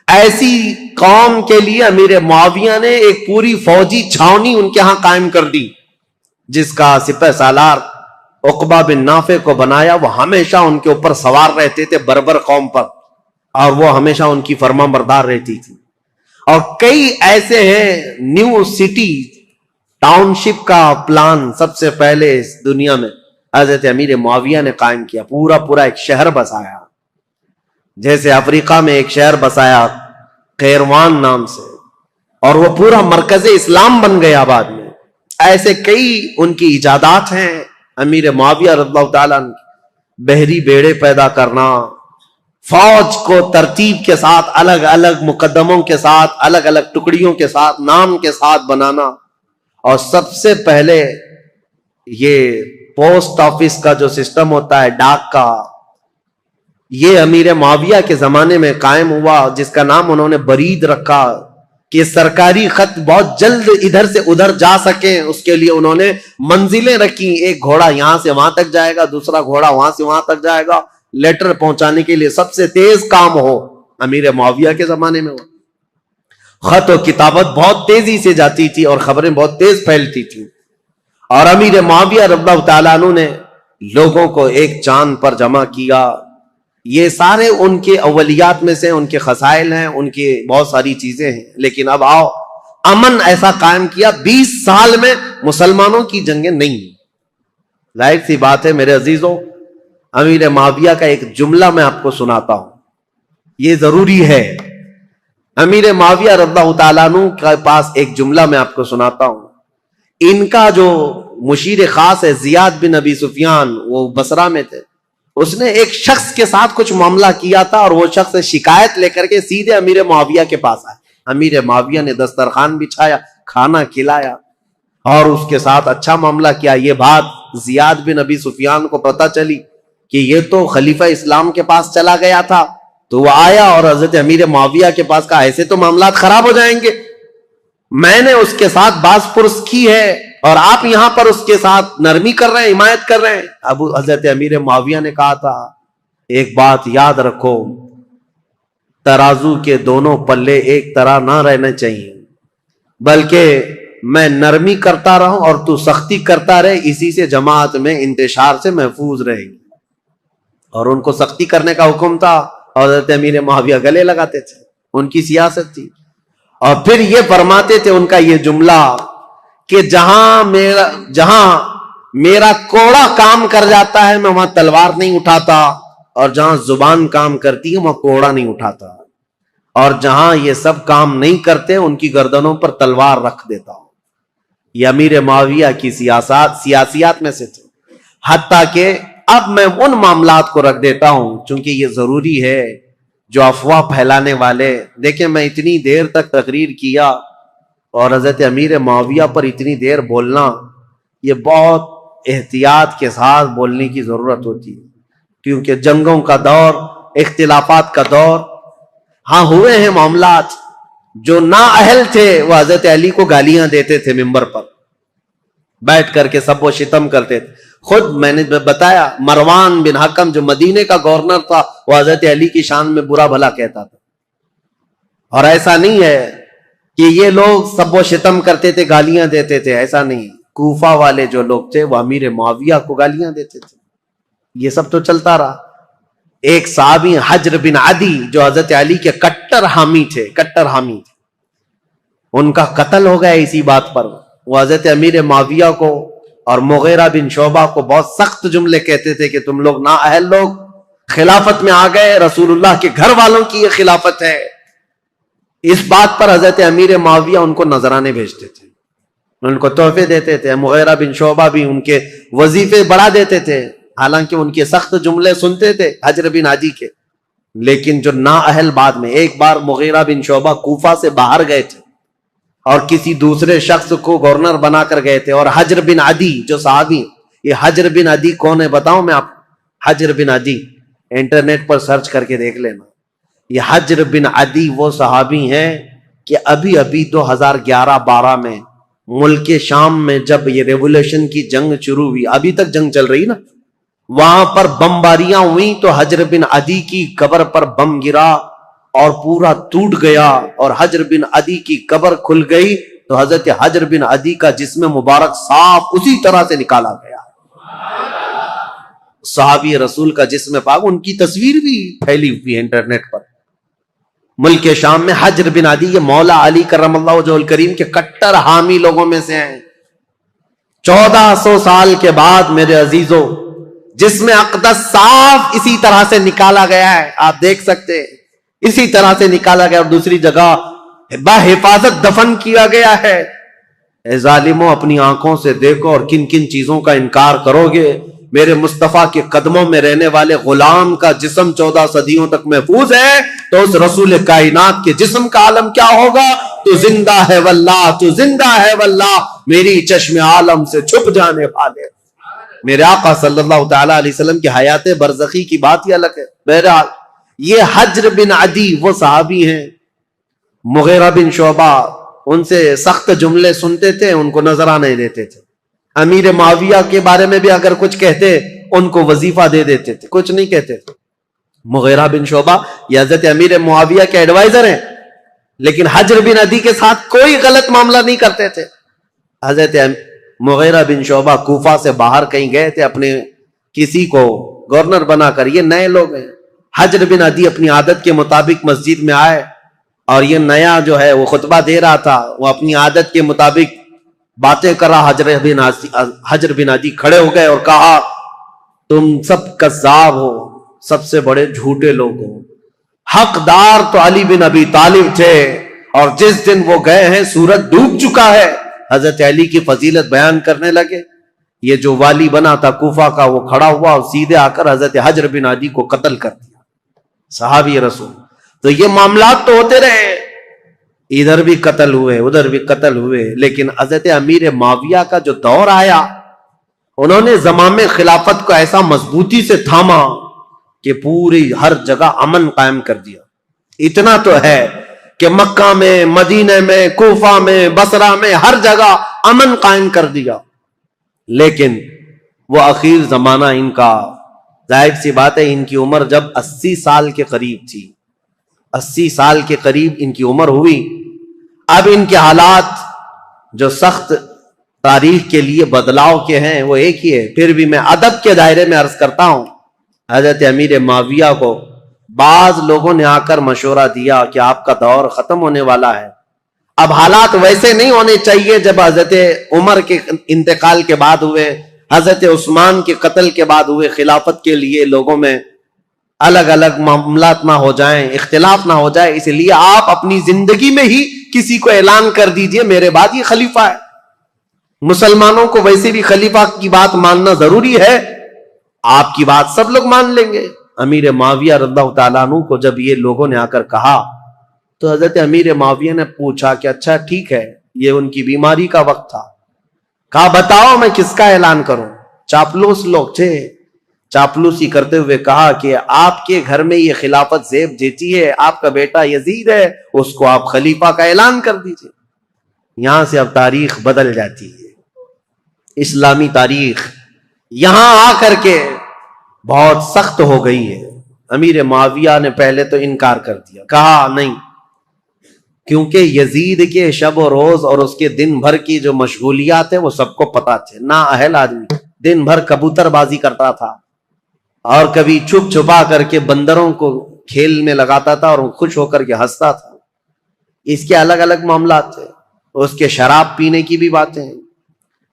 ایسی قوم کے لیے امیر معاویہ نے ایک پوری فوجی چھاونی ان کے ہاں قائم کر دی، جس کا سپہ سالار عقبہ بن نافع کو بنایا. وہ ہمیشہ ان کے اوپر سوار رہتے تھے بربر قوم پر، اور وہ ہمیشہ ان کی فرما بردار رہتی تھی. اور کئی ایسے ہیں نیو سٹی ٹاؤن شپ کا پلان سب سے پہلے اس دنیا میں حضرت امیر معاویہ نے قائم کیا. پورا ایک شہر بسایا. جیسے افریقہ میں ایک شہر بسایا قیروان نام سے، اور وہ پورا مرکز اسلام بن گیا بعد میں. ایسے کئی ان کی ایجادات ہیں امیر معاویہ رضی اللہ تعالیٰ عنہ. بحری بیڑے پیدا کرنا، فوج کو ترتیب کے ساتھ، الگ الگ مقدموں کے ساتھ، الگ الگ ٹکڑیوں کے ساتھ، نام کے ساتھ بنانا. اور سب سے پہلے یہ پوسٹ آفس کا جو سسٹم ہوتا ہے، ڈاک کا، یہ امیر معاویہ کے زمانے میں قائم ہوا، جس کا نام انہوں نے برید رکھا کہ سرکاری خط بہت جلد ادھر سے ادھر جا سکے. اس کے لیے انہوں نے منزلیں رکھی. ایک گھوڑا یہاں سے وہاں تک جائے گا، دوسرا گھوڑا وہاں سے وہاں تک جائے گا. لیٹر پہنچانے کے لیے سب سے تیز کام ہو امیر معاویہ کے زمانے میں ہو. خط و کتابت بہت تیزی سے جاتی تھی اور خبریں بہت تیز پھیلتی تھی. اور امیر معاویہ رضی اللہ تعالیٰ عنہ نے لوگوں کو ایک چاند پر جمع کیا. یہ سارے ان کے اولیات میں سے، ان کے خصائل ہیں، ان کی بہت ساری چیزیں ہیں. لیکن اب آؤ، امن ایسا قائم کیا 20 سال میں مسلمانوں کی جنگیں نہیں. ظاہر سی بات ہے میرے عزیزوں، امیر معاویہ کا ایک جملہ میں آپ کو سناتا ہوں، یہ ضروری ہے. امیر معاویہ رضی اللہ تعالیٰ عنہ کے پاس ایک جملہ میں آپ کو سناتا ہوں. ان کا جو مشیر خاص ہے زیاد بن ابی سفیان، وہ بصرہ میں تھے. اس نے ایک شخص کے ساتھ کچھ معاملہ کیا تھا اور وہ شخص شکایت لے کر کے سیدھے امیر معاویہ کے پاس آئے. امیر معاویہ نے دسترخوان بچھایا، کھانا کھلایا اور اس کے ساتھ اچھا معاملہ کیا. یہ بات زیاد بن ابی سفیان کو پتہ چلی کہ یہ تو خلیفہ اسلام کے پاس چلا گیا تھا، تو وہ آیا اور حضرت امیر معاویہ کے پاس کہا ایسے تو معاملات خراب ہو جائیں گے، میں نے اس کے ساتھ باز پرس کی ہے اور آپ یہاں پر اس کے ساتھ نرمی کر رہے ہیں، حمایت کر رہے ہیں. اب حضرت امیر معاویہ نے کہا تھا ایک بات یاد رکھو، ترازو کے دونوں پلے ایک طرح نہ رہنے چاہیے، بلکہ میں نرمی کرتا رہوں اور تو سختی کرتا رہے، اسی سے جماعت میں انتشار سے محفوظ رہے گی. اور ان کو سختی کرنے کا حکم تھا اور حضرت امیر معاویہ گلے لگاتے تھے، ان کی سیاست تھی. اور پھر یہ فرماتے تھے ان کا یہ جملہ کہ جہاں میرا کوڑا کام کر جاتا ہے میں وہاں تلوار نہیں اٹھاتا، اور جہاں زبان کام کرتی ہے وہاں کوڑا نہیں اٹھاتا، اور جہاں یہ سب کام نہیں کرتے ان کی گردنوں پر تلوار رکھ دیتا ہوں. یہ امیر معاویہ کی سیاسیات میں سے تھے. حتیٰ کہ اب میں ان معاملات کو رکھ دیتا ہوں چونکہ یہ ضروری ہے. جو افواہ پھیلانے والے، دیکھیں میں اتنی دیر تک تقریر کیا اور حضرت امیر معاویہ پر اتنی دیر بولنا، یہ بہت احتیاط کے ساتھ بولنے کی ضرورت ہوتی ہے، کیونکہ جنگوں کا دور، اختلافات کا دور. ہاں ہوئے ہیں معاملات، جو نااہل تھے وہ حضرت علی کو گالیاں دیتے تھے ممبر پر بیٹھ کر کے، سب وہ شتم کرتے تھے. خود میں نے بتایا مروان بن حکم جو مدینے کا گورنر تھا وہ حضرت علی کی شان میں برا بھلا کہتا تھا. اور ایسا نہیں ہے کہ یہ لوگ سب وہ شتم کرتے تھے، گالیاں دیتے تھے، ایسا نہیں. کوفہ والے جو لوگ تھے وہ امیر معاویہ کو گالیاں دیتے تھے. یہ سب تو چلتا رہا. ایک صحابی حجر بن عدی جو حضرت علی کے کٹر حامی تھے، ان کا قتل ہو گیا اسی بات پر. وہ حضرت امیر معاویہ کو اور مغیرہ بن شعبہ کو بہت سخت جملے کہتے تھے کہ تم لوگ نااہل لوگ خلافت میں آ گئے، رسول اللہ کے گھر والوں کی یہ خلافت ہے. اس بات پر حضرت امیر معاویہ ان کو نذرانے بھیجتے تھے، ان کو تحفے دیتے تھے. مغیرہ بن شعبہ بھی ان کے وظیفے بڑھا دیتے تھے، حالانکہ ان کے سخت جملے سنتے تھے حجر بن عدی کے. لیکن جو نااہل، بعد میں ایک بار مغیرہ بن شعبہ کوفہ سے باہر گئے تھے اور کسی دوسرے شخص کو گورنر بنا کر گئے تھے، اور حجر بن عدی جو صحابی، یہ حجر بن عدی کون ہے بتاؤں میں آپ؟ حجر بن عدی انٹرنیٹ پر سرچ کر کے دیکھ لینا. یہ حجر بن عدی وہ صحابی ہیں کہ ابھی 2011-12 میں ملک شام میں جب یہ ریولوشن کی جنگ شروع ہوئی، ابھی تک جنگ چل رہی نا، وہاں پر بمباریاں ہوئیں تو حجر بن عدی کی قبر پر بم گرا اور پورا ٹوٹ گیا، اور حجر بن عدی کی قبر کھل گئی تو حضرت حجر بن عدی کا جسم مبارک صاف اسی طرح سے نکالا گیا. صحابی رسول کا جسم پاک، ان کی تصویر بھی پھیلی ہوئی ہے انٹرنیٹ پر. ملک شام میں حجر بن عدی یہ مولا علی کرم اللہ وجہہ الکریم کے کٹر حامی لوگوں میں سے ہیں. 1400 سال کے بعد میرے عزیزوں جسم اقدس صاف اسی طرح سے نکالا گیا ہے، آپ دیکھ سکتے ہیں اسی طرح سے نکالا گیا، اور دوسری جگہ بحفاظت دفن کیا گیا ہے. اے ظالموں، اپنی آنکھوں سے دیکھو اور کن کن چیزوں کا انکار کرو گے. میرے مصطفیٰ کے قدموں میں رہنے والے غلام کا جسم 14 صدیوں تک محفوظ ہے، تو اس رسول کائنات کے جسم کا عالم کیا ہوگا؟ تو زندہ ہے واللہ، تو زندہ ہے واللہ، میری چشم عالم سے چھپ جانے والے. میرے آقا صلی اللہ تعالی علیہ وسلم کی حیات برزخی کی بات ہی الگ ہے. بہرحال یہ حجر بن عدی وہ صحابی ہیں. مغیرہ بن شعبہ ان سے سخت جملے سنتے تھے، ان کو نذرانے دیتے تھے. امیر معاویہ کے بارے میں بھی اگر کچھ کہتے ان کو وظیفہ دے دیتے تھے، کچھ نہیں کہتے تھے. مغیرہ بن شعبہ یہ حضرت امیر معاویہ کے ایڈوائزر ہیں، لیکن حجر بن عدی کے ساتھ کوئی غلط معاملہ نہیں کرتے تھے. حضرت مغیرہ بن شعبہ کوفہ سے باہر کہیں گئے تھے، اپنے کسی کو گورنر بنا کر، یہ نئے لوگ ہیں. حجر بن عدی اپنی عادت کے مطابق مسجد میں آئے اور یہ نیا جو ہے وہ خطبہ دے رہا تھا، وہ اپنی عادت کے مطابق باتیں کر رہا۔ حجر بن عدی کھڑے ہو گئے اور کہا تم سب کذاب ہو، سب سے بڑے جھوٹے لوگ ہو، حقدار تو علی بن ابی طالب تھے اور جس دن وہ گئے ہیں سورج ڈوب چکا ہے۔ حضرت علی کی فضیلت بیان کرنے لگے۔ یہ جو والی بنا تھا کوفہ کا وہ کھڑا ہوا اور سیدھے آ کر حضرت حجر بن عدی کو قتل کر دیا، صحابی رسول۔ تو یہ معاملات تو ہوتے رہے، ادھر بھی قتل ہوئے ادھر بھی قتل ہوئے، لیکن حضرت امیر معاویہ کا جو دور آیا انہوں نے زمام خلافت کو ایسا مضبوطی سے تھاما کہ پوری ہر جگہ امن قائم کر دیا۔ اتنا تو ہے کہ مکہ میں، مدینہ میں، کوفہ میں، بصرہ میں ہر جگہ امن قائم کر دیا۔ لیکن وہ اخیر زمانہ ان کا، ظاہر سی بات ہے ان کی عمر جب 80 سال کے قریب تھی، 80 سال کے قریب ان کی عمر ہوئی، اب ان کے حالات جو سخت تاریخ کے لیے بدلاؤ کے ہیں وہ ایک ہی ہے۔ پھر بھی میں ادب کے دائرے میں عرض کرتا ہوں، حضرت امیر معاویہ کو بعض لوگوں نے آ کر مشورہ دیا کہ آپ کا دور ختم ہونے والا ہے، اب حالات ویسے نہیں ہونے چاہیے جب حضرت عمر کے انتقال کے بعد ہوئے، حضرت عثمان کے قتل کے بعد ہوئے۔ خلافت کے لیے لوگوں میں الگ الگ معاملات نہ ہو جائیں، اختلاف نہ ہو جائے، اس لیے آپ اپنی زندگی میں ہی کسی کو اعلان کر دیجئے میرے بعد یہ خلیفہ ہے۔ مسلمانوں کو ویسے بھی خلیفہ کی بات ماننا ضروری ہے، آپ کی بات سب لوگ مان لیں گے۔ امیر معاویہ رضی اللہ تعالیٰ عنہ کو جب یہ لوگوں نے آ کر کہا تو حضرت امیر معاویہ نے پوچھا کہ اچھا ٹھیک ہے، یہ ان کی بیماری کا وقت تھا، کہا بتاؤ میں کس کا اعلان کروں۔ چاپلوس لوگ تھے، چاپلوسی کرتے ہوئے کہا کہ آپ کے گھر میں یہ خلافت زیب جیتی ہے، آپ کا بیٹا یزید ہے، اس کو آپ خلیفہ کا اعلان کر دیجئے۔ یہاں سے اب تاریخ بدل جاتی ہے، اسلامی تاریخ یہاں آ کر کے بہت سخت ہو گئی ہے۔ امیر معاویہ نے پہلے تو انکار کر دیا، کہا نہیں، کیونکہ یزید کے شب و روز اور اس کے دن بھر کی جو مشغولیات ہیں وہ سب کو پتا تھے۔ نا اہل آدمی دن بھر کبوتر بازی کرتا تھا اور کبھی چھپ چھپا کر کے بندروں کو کھیل میں لگاتا تھا اور خوش ہو کر کے ہنستا تھا۔ اس کے الگ الگ معاملات تھے، اس کے شراب پینے کی بھی باتیں ہیں،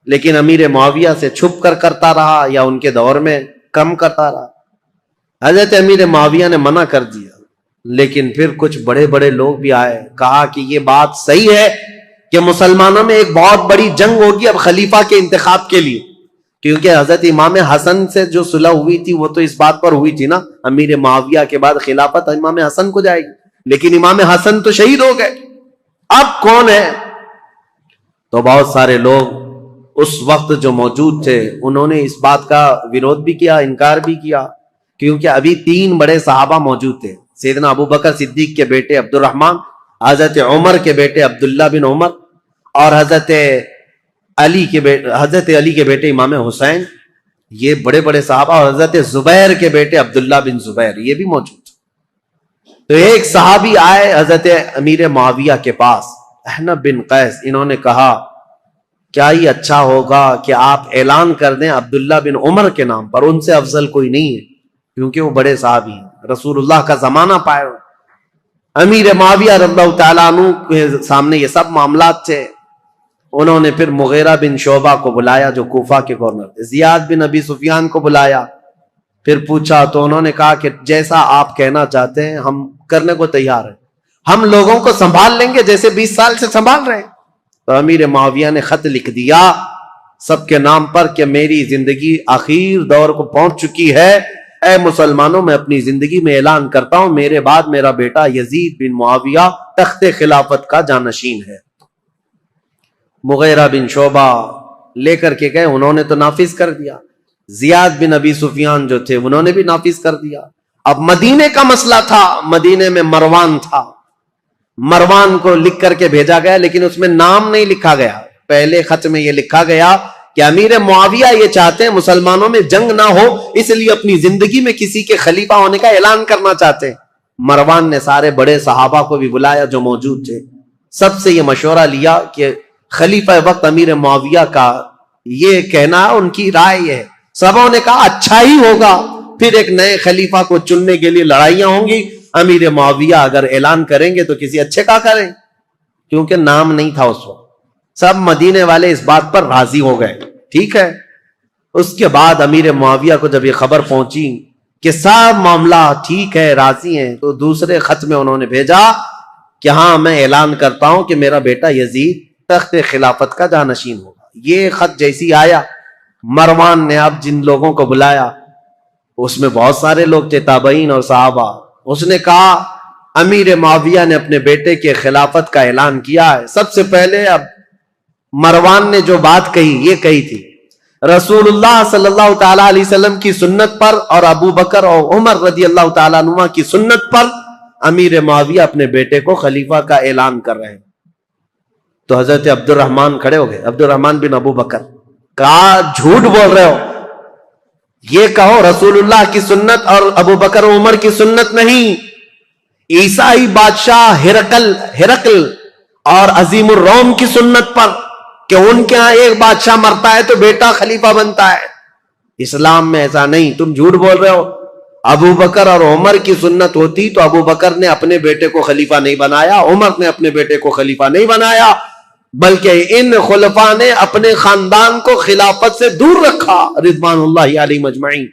لیکن امیر معاویہ سے چھپ کر کرتا رہا یا ان کے دور میں کم کرتا رہا۔ حضرت امیر معاویہ نے منع کر دیا، لیکن پھر کچھ بڑے بڑے لوگ بھی آئے، کہا کہ یہ بات صحیح ہے کہ مسلمانوں میں ایک بہت بڑی جنگ ہوگی اب خلیفہ کے انتخاب کے لیے، کیونکہ حضرت امام حسن سے جو صلح ہوئی تھی وہ تو اس بات پر ہوئی تھی نا، امیر معاویہ کے بعد خلافت امام حسن کو جائے گی، لیکن امام حسن تو شہید ہو گئے، اب کون ہے؟ تو بہت سارے لوگ اس وقت جو موجود تھے انہوں نے اس بات کا ویرودھ بھی کیا، انکار بھی کیا، کیونکہ ابھی 3 بڑے صحابہ موجود تھے، سیدنا ابو بکر صدیق کے بیٹے عبد الرحمن، حضرت عمر کے بیٹے عبداللہ بن عمر، اور حضرت علی کے بیٹے امام حسین، یہ بڑے بڑے صحابہ، اور حضرت زبیر کے بیٹے عبداللہ بن زبیر یہ بھی موجود تھے۔ تو ایک صحابی آئے حضرت امیر معاویہ کے پاس، احنف بن قیس، انہوں نے کہا کیا یہ اچھا ہوگا کہ آپ اعلان کر دیں عبداللہ بن عمر کے نام پر، ان سے افضل کوئی نہیں ہے، کیونکہ وہ بڑے صحابی ہیں، رسول اللہ کا زمانہ پائے۔ امیر معاویہ رضی اللہ تعالیٰ عنہ کے سامنے یہ سب معاملات تھے۔ انہوں نے پھر مغیرہ بن شعبہ کو بلایا جو کوفہ کے گورنر تھے، زیاد بن ابی سفیان کو بلایا، پھر پوچھا تو انہوں نے کہا کہ جیسا آپ کہنا چاہتے ہیں ہم کرنے کو تیار ہیں، ہم لوگوں کو سنبھال لیں گے جیسے 20 سال سے سنبھال رہے ہیں۔ تو امیر معاویہ نے خط لکھ دیا سب کے نام پر کہ میری زندگی آخر دور کو پہنچ چکی ہے، اے مسلمانوں میں اپنی زندگی میں اعلان کرتا ہوں میرے بعد میرا بیٹا یزید بن معاویہ تخت خلافت کا جانشین ہے۔ مغیرہ بن شعبہ لے کر کے گئے، انہوں نے تو نافذ کر دیا، زیاد بن ابی سفیان جو تھے انہوں نے بھی نافذ کر دیا۔ اب مدینے کا مسئلہ تھا، مدینے میں مروان تھا، مروان کو لکھ کر کے بھیجا گیا، لیکن اس میں نام نہیں لکھا گیا۔ پہلے خط میں یہ لکھا گیا کہ امیر معاویہ یہ چاہتے ہیں مسلمانوں میں جنگ نہ ہو، اس لیے اپنی زندگی میں کسی کے خلیفہ ہونے کا اعلان کرنا چاہتے ہیں۔ مروان نے سارے بڑے صحابہ کو بھی بلایا جو موجود تھے، سب سے یہ مشورہ لیا کہ خلیفہ وقت امیر معاویہ کا یہ کہنا ان کی رائے ہے، سبوں نے کہا اچھا ہی ہوگا پھر ایک نئے خلیفہ کو چننے کے لیے لڑائیاں ہوں گی. امیر معاویہ اگر اعلان کریں گے تو کسی اچھے کا کریں, کیونکہ نام نہیں تھا اس وقت. سب مدینے والے اس بات پر راضی ہو گئے. ٹھیک ہے. اس کے بعد امیر معاویہ کو جب یہ خبر پہنچی کہ سب معاملہ ٹھیک ہے, راضی ہیں, تو دوسرے خط میں انہوں نے بھیجا کہ ہاں میں اعلان کرتا ہوں کہ میرا بیٹا یزید تخت خلافت کا جانشین ہوگا. یہ خط جیسی آیا, مروان نے اب جن لوگوں کو بلایا اس میں بہت سارے لوگ تھے, تابعین اور صحابہ. اس نے کہا امیر معاویہ نے اپنے بیٹے کے خلافت کا اعلان کیا ہے. سب سے پہلے اب مروان نے جو بات کہی یہ کہی تھی, رسول اللہ صلی اللہ تعالی علیہ وسلم کی سنت پر اور ابو بکر اور عمر رضی اللہ تعالیٰ عنہ کی سنت پر امیر معاویہ اپنے بیٹے کو خلیفہ کا اعلان کر رہے ہیں. تو حضرت عبد الرحمن کھڑے ہو گئے, عبد الرحمن بن ابو بکر, کہا جھوٹ بول رہے ہو, یہ کہو رسول اللہ کی سنت اور ابو بکر و عمر کی سنت نہیں. عیسائی بادشاہ ہرقل اور عظیم الروم کی سنت پر کہ ان کے ہاں ایک بادشاہ مرتا ہے تو بیٹا خلیفہ بنتا ہے. اسلام میں ایسا نہیں, تم جھوٹ بول رہے ہو. ابو بکر اور عمر کی سنت ہوتی تو ابو بکر نے اپنے بیٹے کو خلیفہ نہیں بنایا, عمر نے اپنے بیٹے کو خلیفہ نہیں بنایا, بلکہ ان خلفاء نے اپنے خاندان کو خلافت سے دور رکھا رضوان اللہ علیہ مجمعین.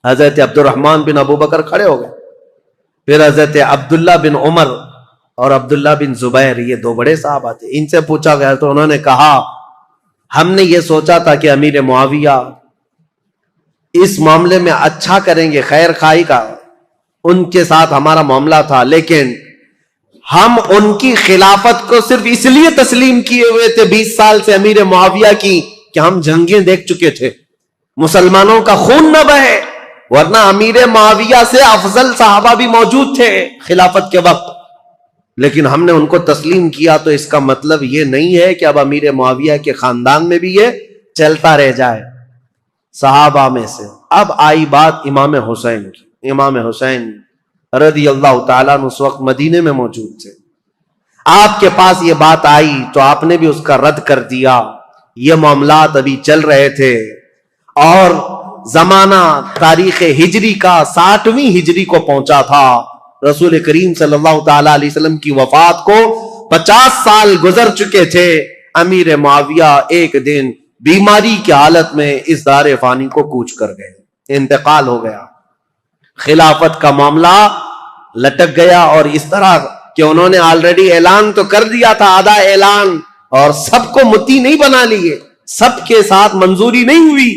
حضرت عبد الرحمن بن ابو بکر کھڑے ہو گئے. پھر حضرت عبداللہ بن عمر اور عبداللہ بن زبیر, یہ دو بڑے صحابہ تھے, ان سے پوچھا گیا تو انہوں نے کہا ہم نے یہ سوچا تھا کہ امیر معاویہ اس معاملے میں اچھا کریں گے, خیر خواہی کا ان کے ساتھ ہمارا معاملہ تھا, لیکن ہم ان کی خلافت کو صرف اس لیے تسلیم کیے ہوئے تھے 20 سال سے امیر معاویہ کی کہ ہم جنگیں دیکھ چکے تھے, مسلمانوں کا خون نہ بہے, ورنہ امیر معاویہ سے افضل صحابہ بھی موجود تھے خلافت کے وقت, لیکن ہم نے ان کو تسلیم کیا. تو اس کا مطلب یہ نہیں ہے کہ اب امیر معاویہ کے خاندان میں بھی یہ چلتا رہ جائے صحابہ میں سے. اب آئی بات امام حسین کی. امام حسین رضی اللہ تعالیٰ عنہ اس وقت مدینے میں موجود تھے. آپ کے پاس یہ بات آئی تو آپ نے بھی اس کا رد کر دیا. یہ معاملات ابھی چل رہے تھے اور زمانہ تاریخ ہجری کا 60ویں ہجری کو پہنچا تھا. رسول کریم صلی اللہ تعالیٰ علیہ وسلم کی وفات کو 50 سال گزر چکے تھے. امیر معاویہ ایک دن بیماری کی حالت میں اس دار فانی کو کوچ کر گئے, انتقال ہو گیا. خلافت کا معاملہ لٹک گیا, اور اس طرح کہ انہوں نے آلریڈی اعلان تو کر دیا تھا, آدھا اعلان, اور سب کو متی نہیں بنا لیے, سب کے ساتھ منظوری نہیں ہوئی,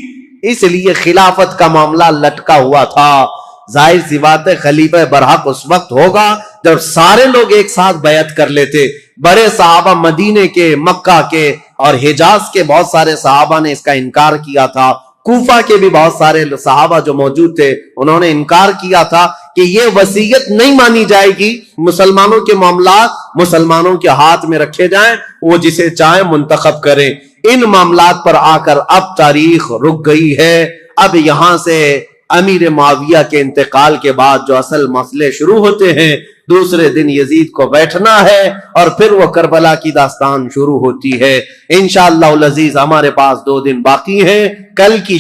اس لیے خلافت کا معاملہ لٹکا ہوا تھا. ظاہر سی بات ہے خلیفہ برحق اس وقت ہوگا جب سارے لوگ ایک ساتھ بیعت کر لیتے. بڑے صحابہ مدینے کے, مکہ کے اور حجاز کے بہت سارے صحابہ نے اس کا انکار کیا تھا. کوفہ کے بھی بہت سارے صحابہ جو موجود تھے انہوں نے انکار کیا تھا کہ یہ وصیت نہیں مانی جائے گی, مسلمانوں کے معاملات مسلمانوں کے ہاتھ میں رکھے جائیں, وہ جسے چاہیں منتخب کریں. ان معاملات پر آ کر اب تاریخ رک گئی ہے. اب یہاں سے امیر معاویہ کے انتقال کے بعد جو اصل مسئلے شروع ہوتے ہیں, دوسرے دن یزید کو بیٹھنا ہے اور پھر وہ کربلا کی داستان شروع ہوتی ہے. انشاءاللہ العزیز ہمارے پاس 2 دن باقی ہیں. کل کی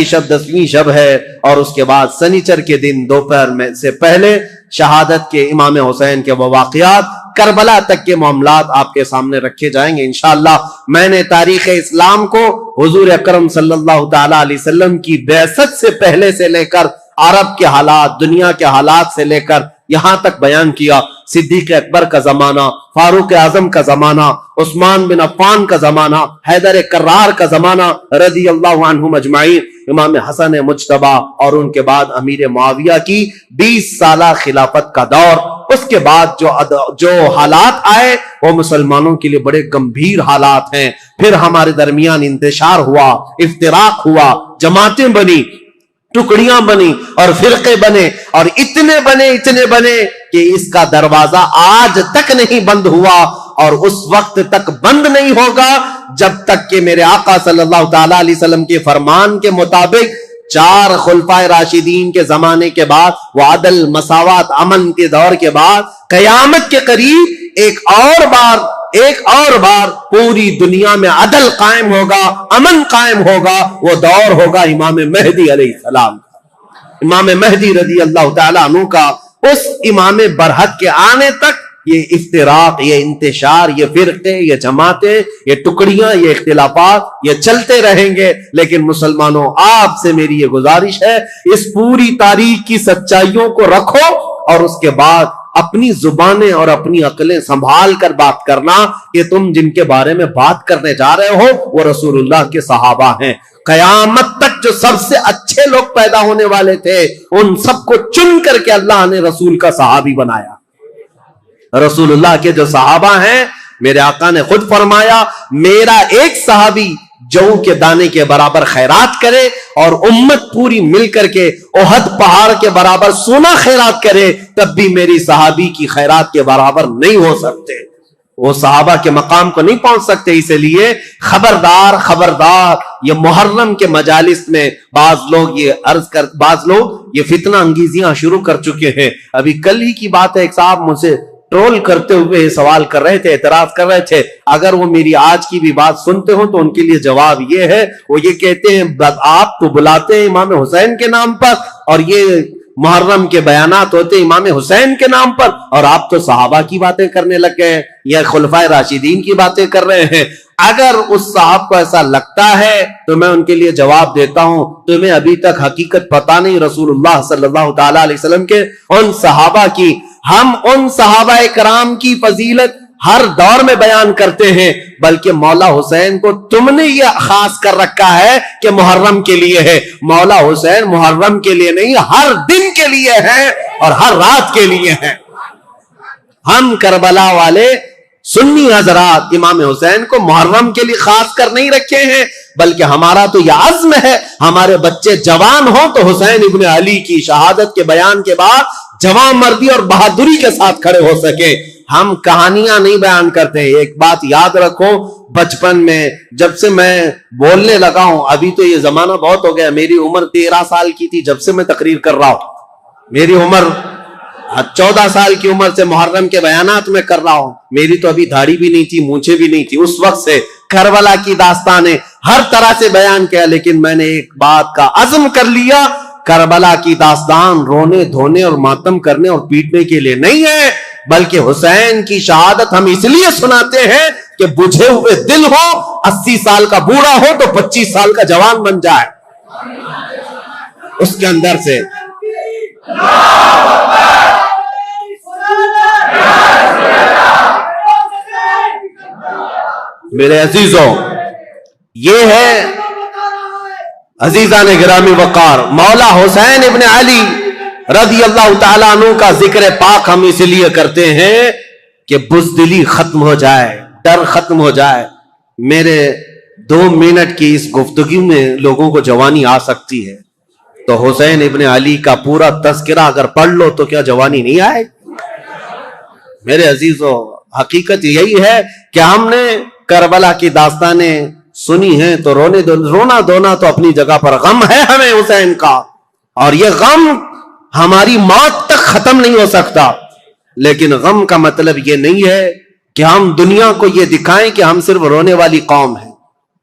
شب 10ویں شب ہے, اور اس کے بعد سنیچر کے دن دوپہر میں سے پہلے شہادت کے امام حسین کے وہ واقعات, کربلا تک کے معاملات آپ کے سامنے رکھے جائیں گے انشاءاللہ. میں نے تاریخ اسلام کو حضور اکرم صلی اللہ تعالی علیہ وسلم کی بعثت سے پہلے سے لے کر عرب کے حالات, دنیا کے حالات سے لے کر یہاں تک بیان کیا. صدیق اکبر کا زمانہ, فاروق اعظم کا زمانہ, عثمان بن عفان کا زمانہ, حیدر کرار کا زمانہ رضی اللہ عنہم اجمعین, امام حسن مجتبی, اور ان کے بعد امیر معاویہ کی 20 سالہ خلافت کا دور. اس کے بعد جو حالات آئے وہ مسلمانوں کے لیے بڑے گمبھیر حالات ہیں. پھر ہمارے درمیان انتشار ہوا, افتراق ہوا, جماعتیں بنی, ٹکڑیاں بنی اور فرقے بنے, اور اتنے بنے کہ اس کا دروازہ آج تک نہیں بند ہوا, اور اس وقت تک بند نہیں ہوگا جب تک کہ میرے آقا صلی اللہ تعالی علیہ وسلم کے فرمان کے مطابق 4 خلفائے راشدین کے زمانے کے بعد, وہ عدل, مساوات, امن کے دور کے بعد, قیامت کے قریب ایک اور بار ایک اور بار پوری دنیا میں عدل قائم ہوگا، امن قائم ہوگا، وہ دور ہوگا امام مہدی علیہ السلام کا، امام مہدی رضی اللہ تعالیٰ عنہ کا۔ اس امام برحق کے آنے تک یہ افتراق، یہ انتشار، یہ فرقے، یہ جماعتیں، یہ ٹکڑیاں، یہ اختلافات یہ چلتے رہیں گے۔ لیکن مسلمانوں، آپ سے میری یہ گزارش ہے، اس پوری تاریخ کی سچائیوں کو رکھو اور اس کے بعد اپنی زبانیں اور اپنی عقلیں سنبھال کر بات کرنا کہ تم جن کے بارے میں بات کرنے جا رہے ہو وہ رسول اللہ کے صحابہ ہیں۔ قیامت تک جو سب سے اچھے لوگ پیدا ہونے والے تھے، ان سب کو چن کر کے اللہ نے رسول کا صحابی بنایا۔ رسول اللہ کے جو صحابہ ہیں، میرے آقا نے خود فرمایا، میرا ایک صحابی جو کے دانے کے برابر خیرات کرے اور امت پوری مل کر کے احد پہاڑ کے برابر سونا خیرات کرے، تب بھی میری صحابی کی خیرات کے برابر نہیں ہو سکتے، وہ صحابہ کے مقام کو نہیں پہنچ سکتے۔ اسی لیے خبردار خبردار، یہ محرم کے مجالس میں بعض لوگ یہ فتنہ انگیزیاں شروع کر چکے ہیں۔ ابھی کل ہی کی بات ہے، ایک صاحب مجھ سے ٹرول کرتے ہوئے سوال کر رہے تھے، اعتراض کر رہے تھے، اگر وہ میری آج کی بھی بات سنتے ہو تو ان کے لیے جواب یہ ہے، وہ یہ کہتے ہیں آپ تو بلاتے ہیں امام حسین کے نام پر اور یہ محرم کے بیانات ہوتے ہیں امام حسین کے نام پر، اور آپ تو صحابہ کی باتیں کرنے لگ گئے یا خلفائے راشدین کی باتیں کر رہے ہیں۔ اگر اس صاحب کو ایسا لگتا ہے تو میں ان کے لیے جواب دیتا ہوں، تمہیں ابھی تک حقیقت پتا نہیں رسول اللہ صلی اللہ تعالی علیہ وسلم کے ان صحابہ کی۔ ہم ان صحابہ کرام کی فضیلت ہر دور میں بیان کرتے ہیں، بلکہ مولا حسین کو تم نے یہ خاص کر رکھا ہے کہ محرم کے لیے ہے۔ مولا حسین محرم کے لیے نہیں، ہر دن کے لیے ہے اور ہر رات کے لیے ہے۔ ہم کربلا والے سنی حضرات امام حسین کو محرم کے لیے خاص کر نہیں رکھے ہیں، بلکہ ہمارا تو یہ عزم ہے، ہمارے بچے جوان ہوں تو حسین ابن علی کی شہادت کے بیان کے بعد جوان مردی اور بہادری کے ساتھ کھڑے ہو سکے۔ ہم کہانیاں نہیں بیان کرتے۔ ایک بات یاد رکھو، بچپن میں جب سے میں بولنے لگا ہوں، ابھی تو یہ زمانہ بہت ہو گیا، میری عمر 13 سال کی تھی جب سے میں تقریر کر رہا ہوں، میری عمر 14 سال کی عمر سے محرم کے بیانات میں کر رہا ہوں، میری تو ابھی داڑھی بھی نہیں تھی، مونچھیں بھی نہیں تھی، اس وقت سے کربلا کی داستانیں ہر طرح سے بیان کیا۔ لیکن میں نے ایک بات کا عزم کر لیا، کربلا کی داستان رونے دھونے اور ماتم کرنے اور پیٹنے کے لیے نہیں ہے، بلکہ حسین کی شہادت ہم اس لیے سناتے ہیں کہ بجھے ہوئے دل ہو، 80 سال کا بوڑھا ہو تو 25 سال کا جوان بن جائے اس کے اندر سے۔ میرے عزیزوں، یہ ہے عزیزان گرامی وقار مولا حسین ابن علی رضی اللہ تعالیٰ عنہ کا ذکر پاک ہم اس لیے کرتے ہیں کہ بزدلی ختم ہو جائے، ڈر ختم ہو جائے۔ میرے 2 منٹ کی اس گفتگو میں لوگوں کو جوانی آ سکتی ہے، تو حسین ابن علی کا پورا تذکرہ اگر پڑھ لو تو کیا جوانی نہیں آئے؟ میرے عزیزوں، حقیقت یہی ہے کہ ہم نے کربلا کی داستانیں سنی ہیں تو رونا دھونا تو اپنی جگہ پر، غم ہے ہمیں حسین کا، اور یہ غم ہماری موت تک ختم نہیں ہو سکتا۔ لیکن غم کا مطلب یہ نہیں ہے کہ ہم دنیا کو یہ دکھائیں کہ ہم صرف رونے والی قوم ہیں۔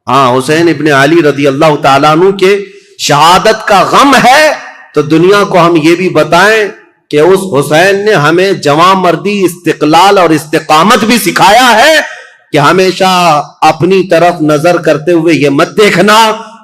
ہاں، حسین ابن علی رضی اللہ تعالیٰ عنہ کے شہادت کا غم ہے تو دنیا کو ہم یہ بھی بتائیں کہ اس حسین نے ہمیں جوان مردی، استقلال اور استقامت بھی سکھایا ہے کہ ہمیشہ اپنی طرف نظر کرتے ہوئے یہ مت دیکھنا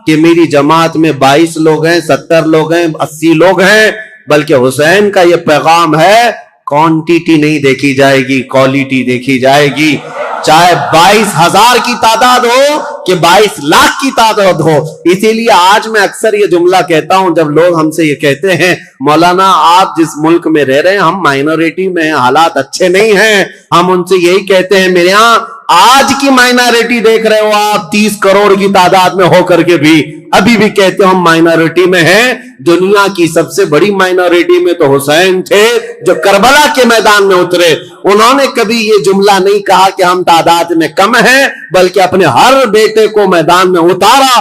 کہ میری جماعت میں 22 لوگ ہیں، 70 لوگ ہیں، 80 لوگ ہیں، بلکہ حسین کا یہ پیغام ہے، کوانٹیٹی نہیں دیکھی جائے گی، کوالٹی دیکھی جائے گی۔ چاہے 22,000 کی تعداد ہو کہ 22 لاکھ کی تعداد ہو۔ اسی لیے آج میں اکثر یہ جملہ کہتا ہوں جب لوگ ہم سے یہ کہتے ہیں مولانا آپ جس ملک میں رہ رہے ہیں ہم مائنورٹی میں ہیں، حالات اچھے نہیں ہیں، ہم ان سے یہی کہتے ہیں میرے ہاں آج کی مائنورٹی دیکھ رہے ہو آپ 30 کروڑ کی تعداد میں ہو کر کے بھی ابھی بھی کہتے ہو ہم مائنورٹی میں ہیں۔ دنیا کی سب سے بڑی مائنورٹی میں تو حسین تھے جو کربلا کے میدان میں اترے۔ انہوں نے کبھی یہ جملہ نہیں کہا کہ ہم تعداد میں کم ہیں، بلکہ اپنے ہر بیٹے کو میدان میں اتارا،